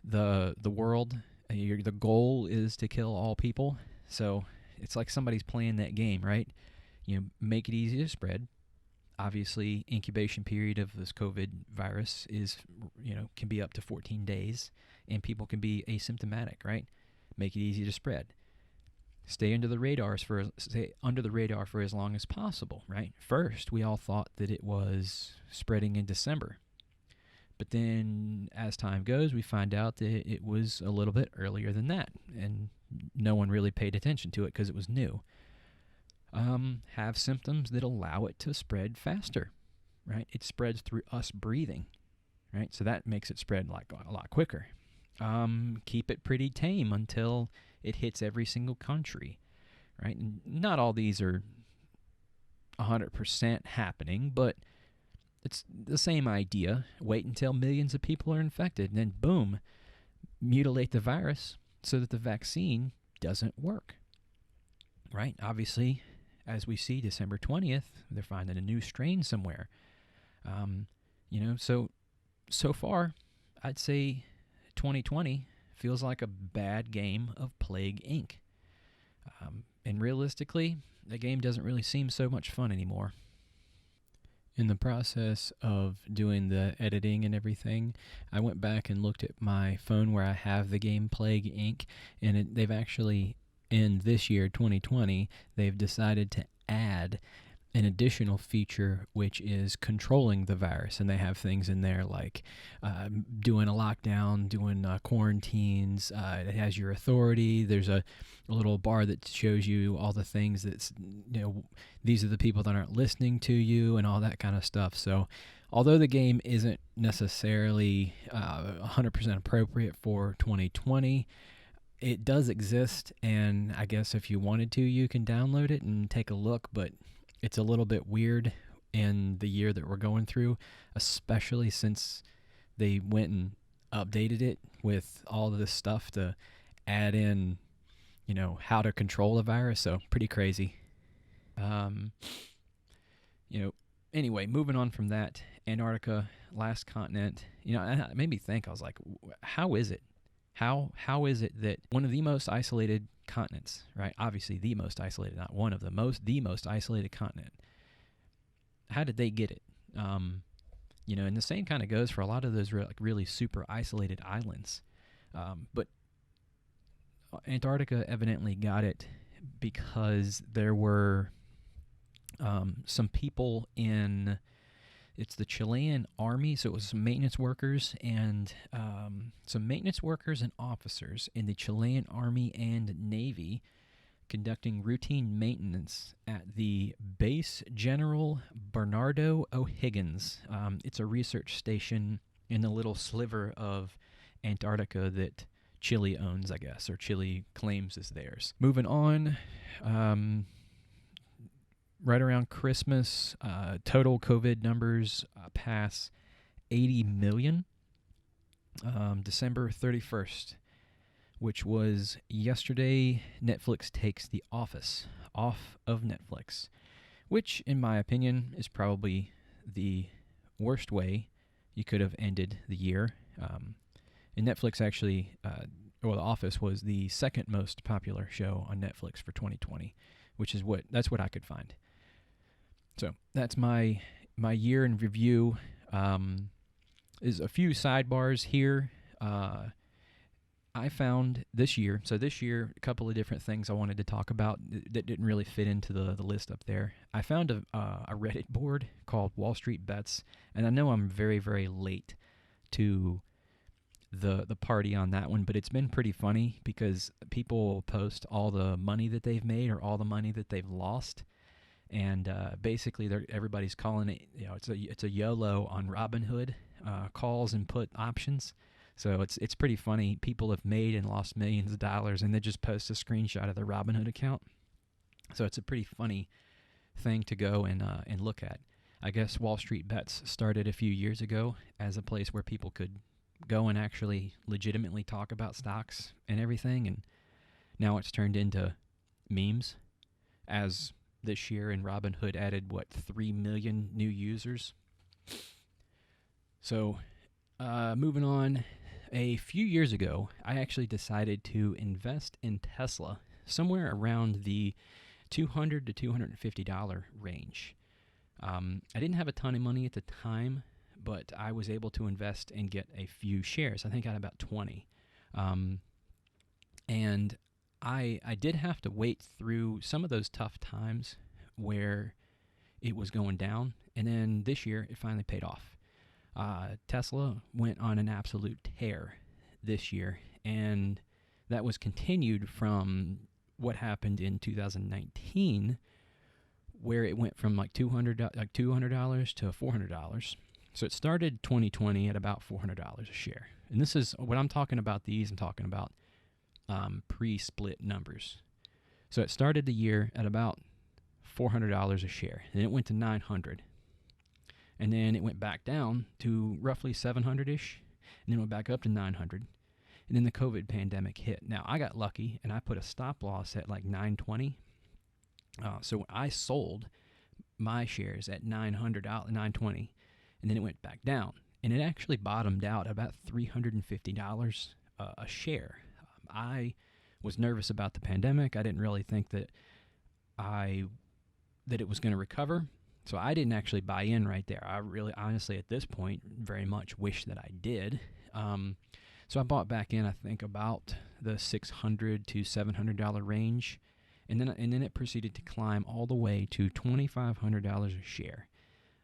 the world. The goal is to kill all people. So it's like somebody's playing that game, right? Make it easy to spread. Obviously, incubation period of this COVID virus is, can be up to 14 days, and people can be asymptomatic, right? Make it easy to spread. Stay under the radar for as long as possible, right? First, we all thought that it was spreading in December. But then as time goes, we find out that it was a little bit earlier than that, and no one really paid attention to it because it was new. Have symptoms that allow it to spread faster, right? It spreads through us breathing, right? So that makes it spread like a lot quicker. Keep it pretty tame until it hits every single country, right? And not all these are 100% happening, but it's the same idea. Wait until millions of people are infected, and then boom, mutilate the virus so that the vaccine doesn't work, right? Obviously, as we see, December 20th, they're finding a new strain somewhere. So far, I'd say 2020 feels like a bad game of Plague Inc. And realistically, the game doesn't really seem so much fun anymore. In the process of doing the editing and everything, I went back and looked at my phone where I have the game Plague Inc. And they've actually, in this year, 2020, they've decided to add an additional feature, which is controlling the virus. And they have things in there like doing a lockdown, doing quarantines. It has your authority. There's a little bar that shows you all the things that's, these are the people that aren't listening to you and all that kind of stuff. So although the game isn't necessarily 100% appropriate for 2020, it does exist. And I guess if you wanted to, you can download it and take a look. But it's a little bit weird in the year that we're going through, especially since they went and updated it with all of this stuff to add in, how to control the virus. So pretty crazy. Anyway, moving on from that, Antarctica, last continent, it made me think. I was like, how is it? How is it that one of the most isolated continents, right? Obviously the most isolated, not one of the most isolated continent. How did they get it? And the same kind of goes for a lot of those really super isolated islands. But Antarctica evidently got it because there were some people in, it's the Chilean army, so it was some maintenance workers and officers in the Chilean army and navy conducting routine maintenance at the Base General Bernardo O'Higgins. It's a research station in the little sliver of Antarctica that Chile owns, I guess, or Chile claims is theirs. Moving on, right around Christmas, total COVID numbers pass 80 million. December 31st, which was yesterday. Netflix takes The Office off of Netflix, which, in my opinion, is probably the worst way you could have ended the year. And Netflix actually, The Office was the second most popular show on Netflix for 2020, which is that's what I could find. So that's my year in review. Is a few sidebars here. I found this year, a couple of different things I wanted to talk about that didn't really fit into the list up there. I found a Reddit board called Wall Street Bets, and I know I'm very, very late to the party on that one, but it's been pretty funny because people post all the money that they've made or all the money that they've lost, and basically everybody's calling it, it's a YOLO on Robinhood calls and put options. So it's pretty funny. People have made and lost millions of dollars, and they just post a screenshot of their Robinhood account. So it's a pretty funny thing to go and look at. I guess Wall Street Bets started a few years ago as a place where people could go and actually legitimately talk about stocks and everything, and now it's turned into memes. As this year, and Robinhood added 3 million new users. So moving on. A few years ago, I actually decided to invest in Tesla somewhere around the $200 to $250 range. I didn't have a ton of money at the time, but I was able to invest and get a few shares. I think I had about 20. And I did have to wait through some of those tough times where it was going down, and then this year it finally paid off. Tesla went on an absolute tear this year, and that was continued from what happened in 2019, where it went from $200 to $400. So it started 2020 at about $400 a share. And this is what I'm talking about. I'm talking about pre-split numbers. So it started the year at about $400 a share, and it went to $900. And then it went back down to roughly 700-ish, and then went back up to 900. And then the COVID pandemic hit. Now, I got lucky, and I put a stop loss at $920. So I sold my shares at $920, and then it went back down. And it actually bottomed out at about $350 a share. I was nervous about the pandemic. I didn't really think that it was going to recover. So I didn't actually buy in right there. I really, honestly, at this point, very much wish that I did. So I bought back in, I think, about the $600 to $700 range, and then it proceeded to climb all the way to $2,500 a share.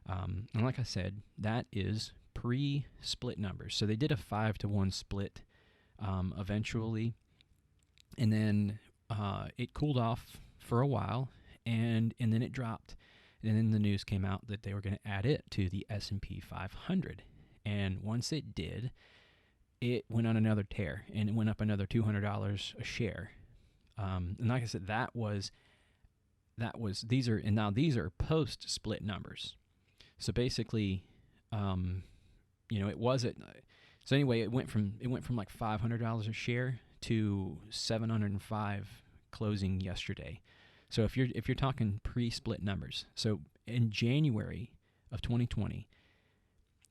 And like I said, that is pre-split numbers. So they did a 5-to-1 split eventually, and then it cooled off for a while, and then it dropped. And then the news came out that they were going to add it to the S&P 500. And once it did, it went on another tear, and it went up another $200 a share. And like I said, these are post-split numbers. So basically, it wasn't. So anyway, it went from $500 a share to $705 closing yesterday. So if you're talking pre-split numbers, so in January of 2020,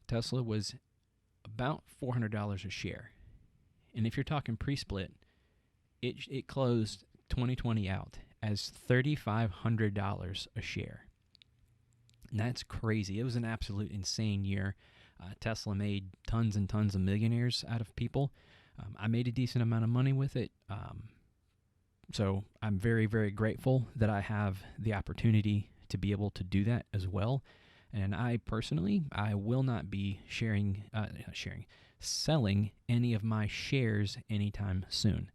Tesla was about $400 a share, and if you're talking pre-split, it closed 2020 out as $3,500 a share. And that's crazy. It was an absolute insane year. Tesla made tons and tons of millionaires out of people. I made a decent amount of money with it. So I'm very, very grateful that I have the opportunity to be able to do that as well. And I will not be selling any of my shares anytime soon.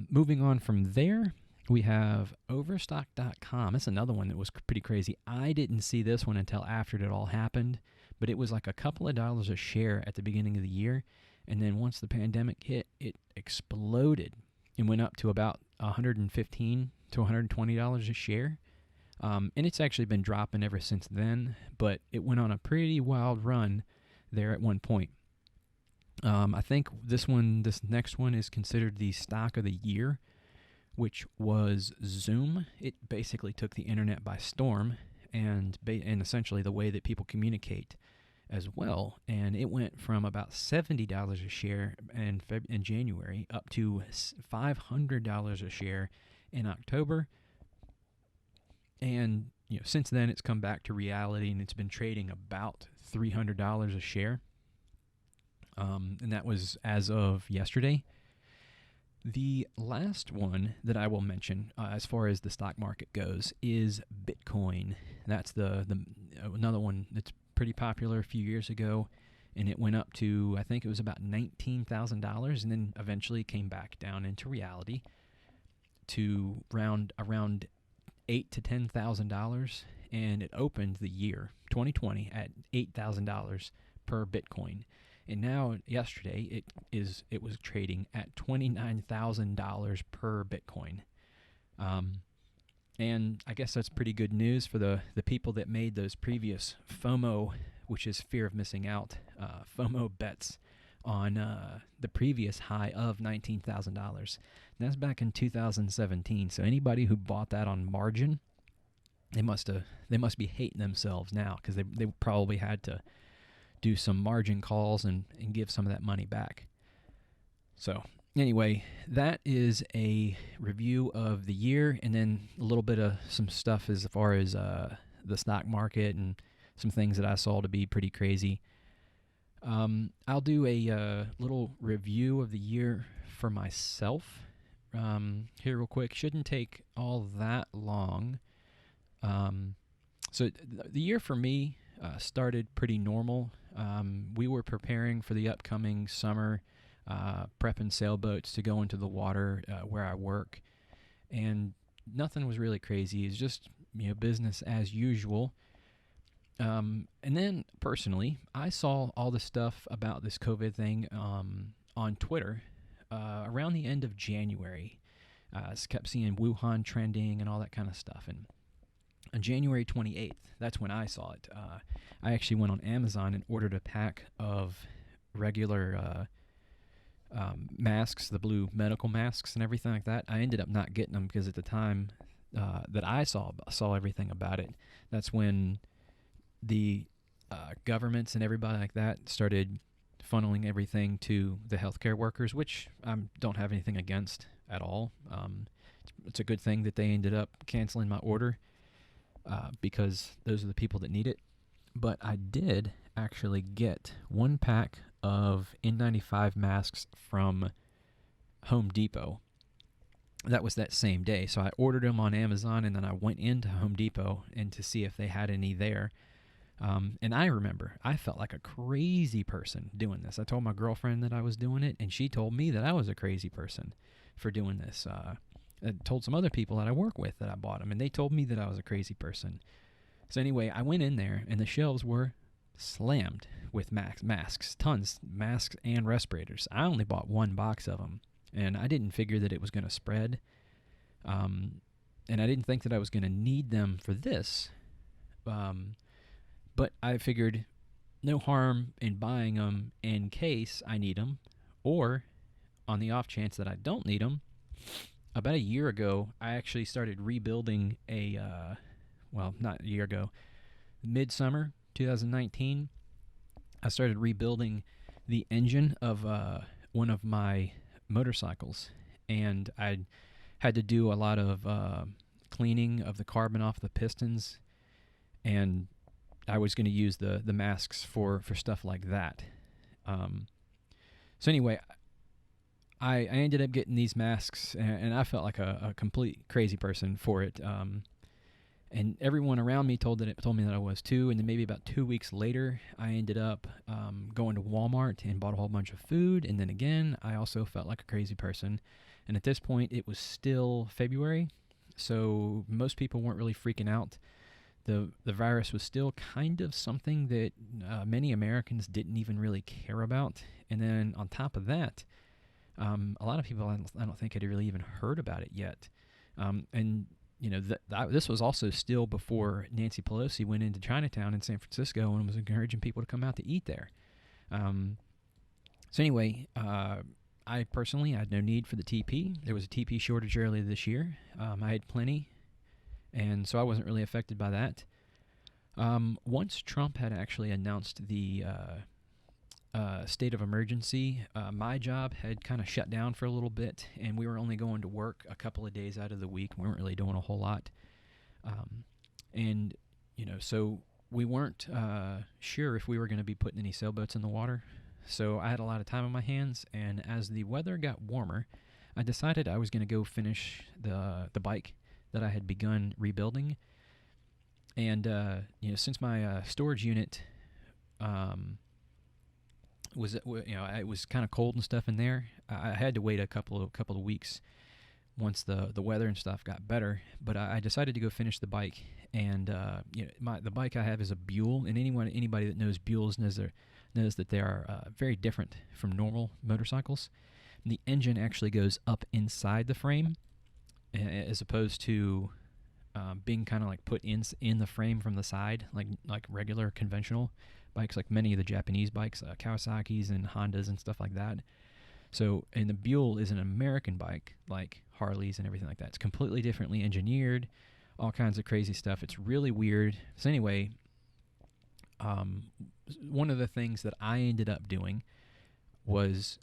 Moving on from there, we have Overstock Com. That's another one that was pretty crazy. I didn't see this one until after it all happened, but it was like a couple of dollars a share at the beginning of the year. And then once the pandemic hit, it exploded and went up to about $115 to $120 a share. And it's actually been dropping ever since then, but it went on a pretty wild run there at one point. I think this next one is considered the stock of the year, which was Zoom. It basically took the internet by storm, and essentially the way that people communicate as well. And it went from about $70 a share in January up to $500 a share in October. And since then it's come back to reality, and it's been trading about $300 a share. And that was as of yesterday. The last one that I will mention, as far as the stock market goes, is Bitcoin. That's the another one that's pretty popular a few years ago, and it went up to, I think it was about $19,000, and then eventually came back down into reality to around $8,000 to $10,000, and it opened the year 2020 at $8,000 per Bitcoin. And now, yesterday, it was trading at $29,000 per Bitcoin. And I guess that's pretty good news for the people that made those previous FOMO, which is fear of missing out, FOMO bets on the previous high of $19,000. That's back in 2017. So anybody who bought that on margin, they must be hating themselves now, because they probably had to do some margin calls and give some of that money back. So anyway, that is a review of the year, and then a little bit of some stuff as far as the stock market and some things that I saw to be pretty crazy. I'll do a little review of the year for myself here real quick. Shouldn't take all that long. So the year for me started pretty normal. We were preparing for the upcoming summer, prepping sailboats to go into the water where I work, and nothing was really crazy. It's just business as usual. And then personally, I saw all the stuff about this COVID thing on Twitter around the end of January. I kept seeing Wuhan trending and all that kind of stuff, and on January 28th, that's when I saw it. I actually went on Amazon and ordered a pack of regular masks, the blue medical masks and everything like that. I ended up not getting them because at the time that I saw everything about it, that's when the governments and everybody like that started funneling everything to the healthcare workers, which I don't have anything against at all. It's a good thing that they ended up canceling my order. Because those are the people that need it. But I did actually get one pack of N95 masks from Home Depot. That was that same day. So I ordered them on Amazon, and then I went into Home Depot and to see if they had any there. And I remember I felt like a crazy person doing this. I told my girlfriend that I was doing it, and she told me that I was a crazy person for doing this. I told some other people that I work with that I bought them, and they told me that I was a crazy person. So anyway, I went in there, and the shelves were slammed with masks, tons, masks and respirators. I only bought one box of them, and I didn't figure that it was going to spread, and I didn't think that I was going to need them for this, but I figured no harm in buying them in case I need them, or on the off chance that I don't need them. About a year ago, I actually started rebuilding not a year ago, midsummer 2019, I started rebuilding the engine of one of my motorcycles, and I had to do a lot of cleaning of the carbon off the pistons, and I was going to use the masks for stuff like that. So anyway, I ended up getting these masks, and I felt like a complete crazy person for it. And everyone around me told me that I was too. And then maybe about 2 weeks later, I ended up going to Walmart and bought a whole bunch of food. And then again, I also felt like a crazy person. And at this point, it was still February, so most people weren't really freaking out. The virus was still kind of something that many Americans didn't even really care about. And then on top of that, a lot of people I don't think had really even heard about it yet. And this was also still before Nancy Pelosi went into Chinatown in San Francisco and was encouraging people to come out to eat there. So anyway, I personally had no need for the TP. There was a TP shortage earlier this year. I had plenty, and so I wasn't really affected by that. Once Trump had actually announced the state of emergency, my job had kind of shut down for a little bit, and we were only going to work a couple of days out of the week. We weren't really doing a whole lot. And, so we weren't sure if we were going to be putting any sailboats in the water. So I had a lot of time on my hands, and as the weather got warmer, I decided I was going to go finish the bike that I had begun rebuilding. And, since my storage unit it was kind of cold and stuff in there, I had to wait a couple of weeks once the weather and stuff got better. But I decided to go finish the bike, and the bike I have is a Buell, and anybody that knows Buells knows that they are very different from normal motorcycles. And the engine actually goes up inside the frame, as opposed to being kind of like put in the frame from the side, like regular conventional bikes, like many of the Japanese bikes, Kawasaki's and Hondas and stuff like that. So, and the Buell is an American bike, like Harley's and everything like that. It's completely differently engineered, all kinds of crazy stuff. It's really weird. So anyway, one of the things that I ended up doing was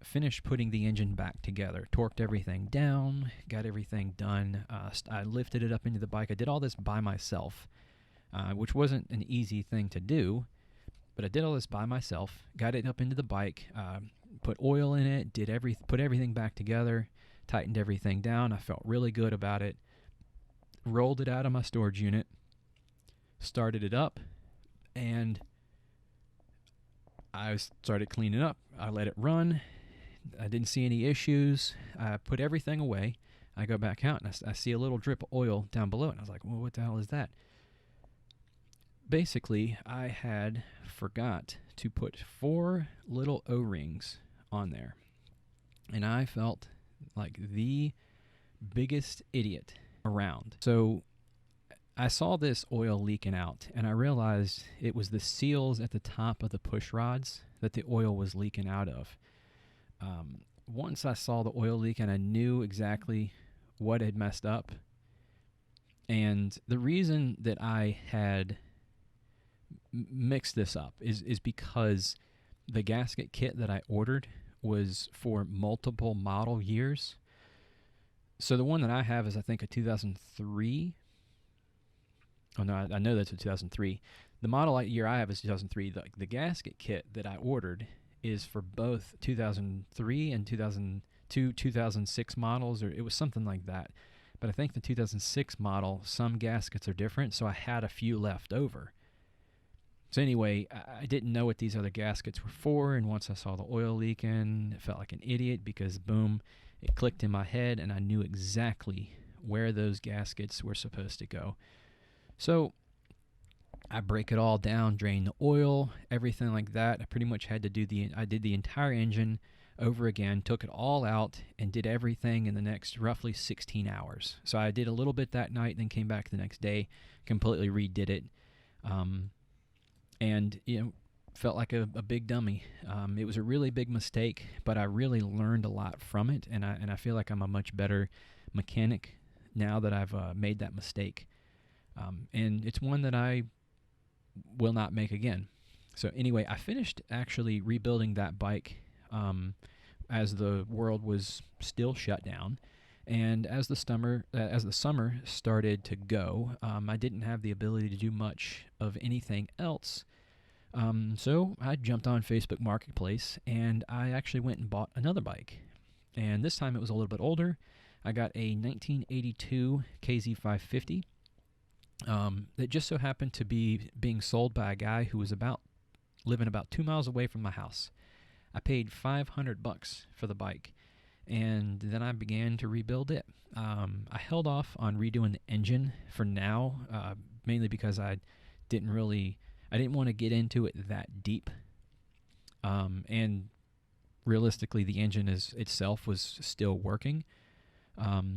finished putting the engine back together, torqued everything down, got everything done. I lifted it up into the bike. I did all this by myself, which wasn't an easy thing to do, but I did all this by myself, got it up into the bike, put oil in it, put everything back together, tightened everything down. I felt really good about it, rolled it out of my storage unit, started it up, and I started cleaning up. I let it run. I didn't see any issues. I put everything away. I go back out, and I see a little drip of oil down below it, and I was like, well, what the hell is that? Basically, I had forgot to put 4 little O-rings on there, and I felt like the biggest idiot around. So I saw this oil leaking out, and I realized it was the seals at the top of the push rods that the oil was leaking out of. Once I saw the oil leak, and I knew exactly what had messed up, and the reason that I had mixed this up is because the gasket kit that I ordered was for multiple model years. So the one that I have is, I think, a 2003. Oh, no, I know that's a 2003. The model year I have is 2003. The gasket kit that I ordered is for both 2003 and 2002, 2006 models, or it was something like that. But I think the 2006 model, some gaskets are different, so I had a few left over. So anyway, I didn't know what these other gaskets were for, and once I saw the oil leaking, I felt like an idiot because, boom, it clicked in my head, and I knew exactly where those gaskets were supposed to go. So I break it all down, drain the oil, everything like that. I pretty much had to I did the entire engine over again, took it all out, and did everything in the next roughly 16 hours. So I did a little bit that night, then came back the next day, completely redid it, and felt like a big dummy. It was a really big mistake, but I really learned a lot from it, and I feel like I'm a much better mechanic now that I've made that mistake. And it's one that I will not make again. So anyway, I finished actually rebuilding that bike as the world was still shut down, and as the summer started to go, I didn't have the ability to do much of anything else. So I jumped on Facebook Marketplace, and I actually went and bought another bike. And this time it was a little bit older. I got a 1982 KZ550. That just so happened to be being sold by a guy who was living about 2 miles away from my house. I paid $500 for the bike, and then I began to rebuild it. I held off on redoing the engine for now, mainly because I didn't want to get into it that deep. And realistically, the engine itself was still working.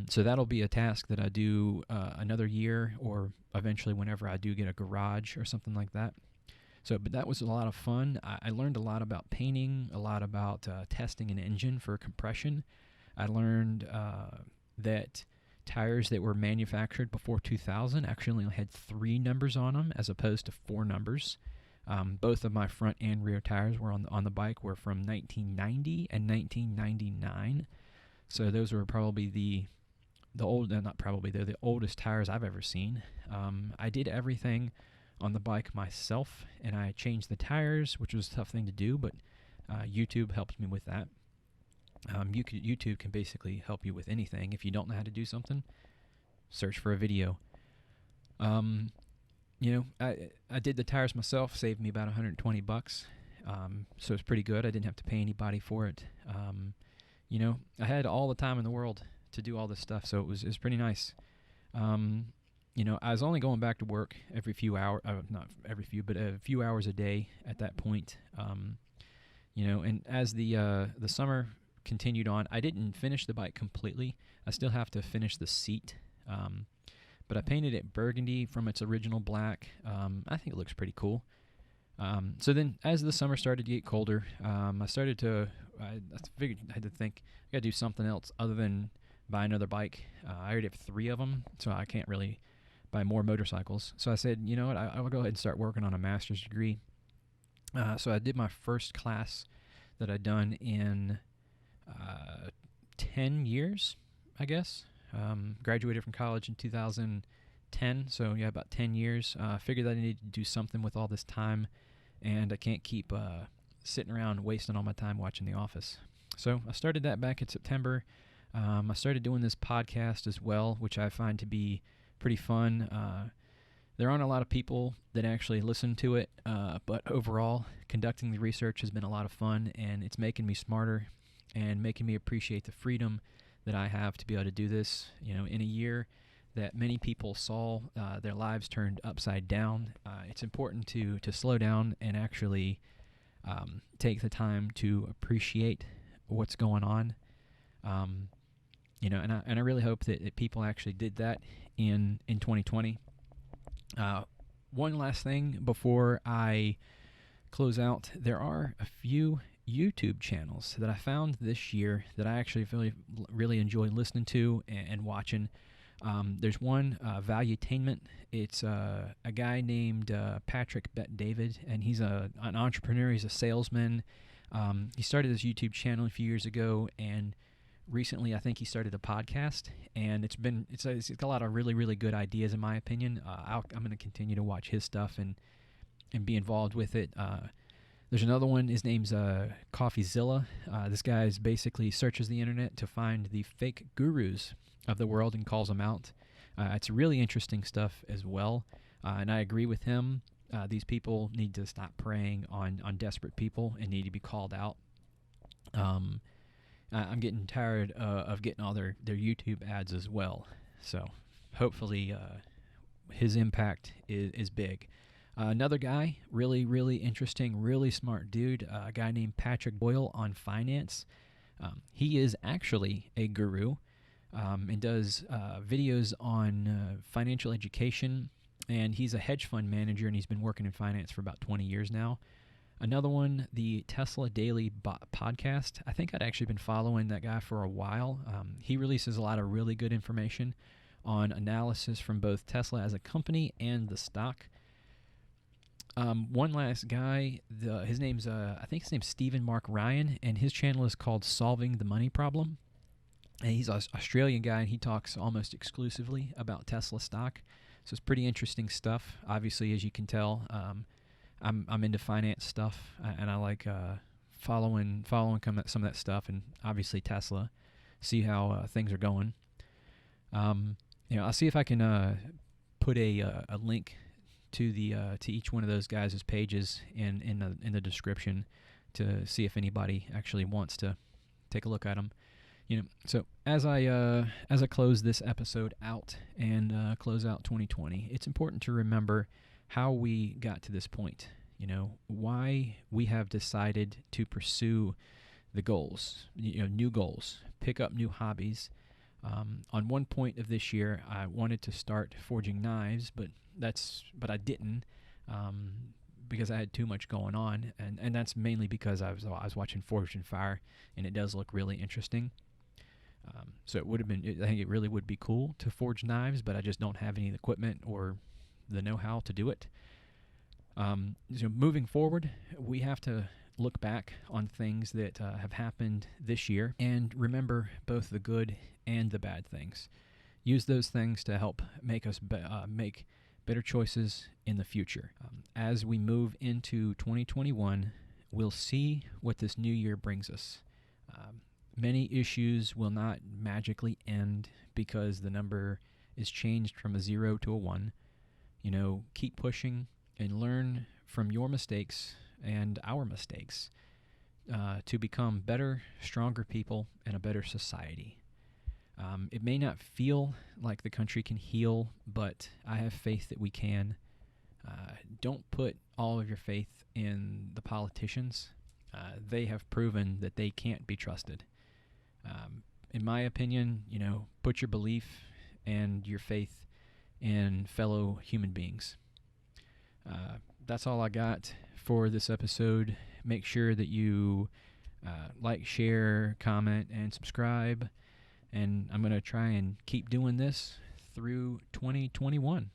So that'll be a task that I do another year, or eventually whenever I do get a garage or something like that. But that was a lot of fun. I learned a lot about painting, a lot about testing an engine for compression. I learned that tires that were manufactured before 2000 actually only had 3 numbers on them as opposed to 4 numbers. Both of my front and rear tires were on the bike were from 1990 and 1999. So those were probably the oldest tires I've ever seen. I did everything on the bike myself, and I changed the tires, which was a tough thing to do, but YouTube helped me with that. YouTube can basically help you with anything. If you don't know how to do something, search for a video. I did the tires myself, saved me about $120, so it's pretty good. I didn't have to pay anybody for it. I had all the time in the world to do all this stuff, so it was pretty nice. I was only going back to work every few hours, not every few, but a few hours a day at that point. And as the summer continued on, I didn't finish the bike completely. I still have to finish the seat, but I painted it burgundy from its original black. I think it looks pretty cool. So then, as the summer started to get colder, I figured I had to think, I got to do something else other than buy another bike. I already have 3 of them, so I can't really buy more motorcycles. So I said, you know what, I will go ahead and start working on a master's degree. So I did my first class that I'd done in 10 years, I guess. Graduated from college in 2010, so yeah, about 10 years. Figured that I needed to do something with all this time, and I can't keep sitting around wasting all my time watching The Office. So I started that back in September. I started doing this podcast as well, which I find to be pretty fun. There aren't a lot of people that actually listen to it, but overall, conducting the research has been a lot of fun, and it's making me smarter and making me appreciate the freedom that I have to be able to do this. In a year that many people saw their lives turned upside down, it's important to slow down and actually take the time to appreciate what's going on. And I really hope that people actually did that in 2020. One last thing before I close out, there are a few YouTube channels that I found this year that I actually really enjoy listening to and watching. There's one, Valuetainment. It's a guy named Patrick Bet-David, and he's an entrepreneur. He's a salesman. He started his YouTube channel a few years ago, and recently I think he started a podcast, and it's got a lot of really, really good ideas in my opinion. I'm going to continue to watch his stuff and be involved with it. There's another one. His name's Coffeezilla. This guy basically searches the internet to find the fake gurus of the world and calls them out. It's really interesting stuff as well, and I agree with him. These people need to stop preying on desperate people and need to be called out. I'm getting tired of getting all their YouTube ads as well. So hopefully his impact is big. Another guy, really, really interesting, really smart dude, a guy named Patrick Boyle on finance. He is actually a guru and does videos on financial education, and he's a hedge fund manager, and he's been working in finance for about 20 years now. Another one, the Tesla Daily podcast. I think I'd actually been following that guy for a while. He releases a lot of really good information on analysis from both Tesla as a company and the stock. One last guy, his name's Stephen Mark Ryan, and his channel is called Solving the Money Problem. And he's an Australian guy, and he talks almost exclusively about Tesla stock. So it's pretty interesting stuff. Obviously, as you can tell, I'm into finance stuff, and I like following some of that stuff, and obviously Tesla. See how things are going. I'll see if I can put a link to each one of those guys' pages in the description to see if anybody actually wants to take a look at them. So as I close this episode out and close out 2020, it's important to remember how we got to this point. Why we have decided to pursue the goals, new goals, pick up new hobbies. On one point of this year, I wanted to start forging knives, but I didn't because I had too much going on, and that's mainly because I was watching Forged in Fire, and it does look really interesting. So it would have been, I think it really would be cool to forge knives, but I just don't have any equipment or the know-how to do it. So moving forward, we have to look back on things that have happened this year and remember both the good and the bad things. Use those things to help make us make better choices in the future. As we move into 2021, we'll see what this new year brings us. Many issues will not magically end because the number is changed from a 0 to a 1. Keep pushing and learn from your mistakes and our mistakes to become better, stronger people and a better society. It may not feel like the country can heal, but I have faith that we can. Don't put all of your faith in the politicians. They have proven that they can't be trusted. In my opinion, put your belief and your faith in fellow human beings. That's all I got for this episode. Make sure that you like, share, comment, and subscribe. And I'm going to try and keep doing this through 2021.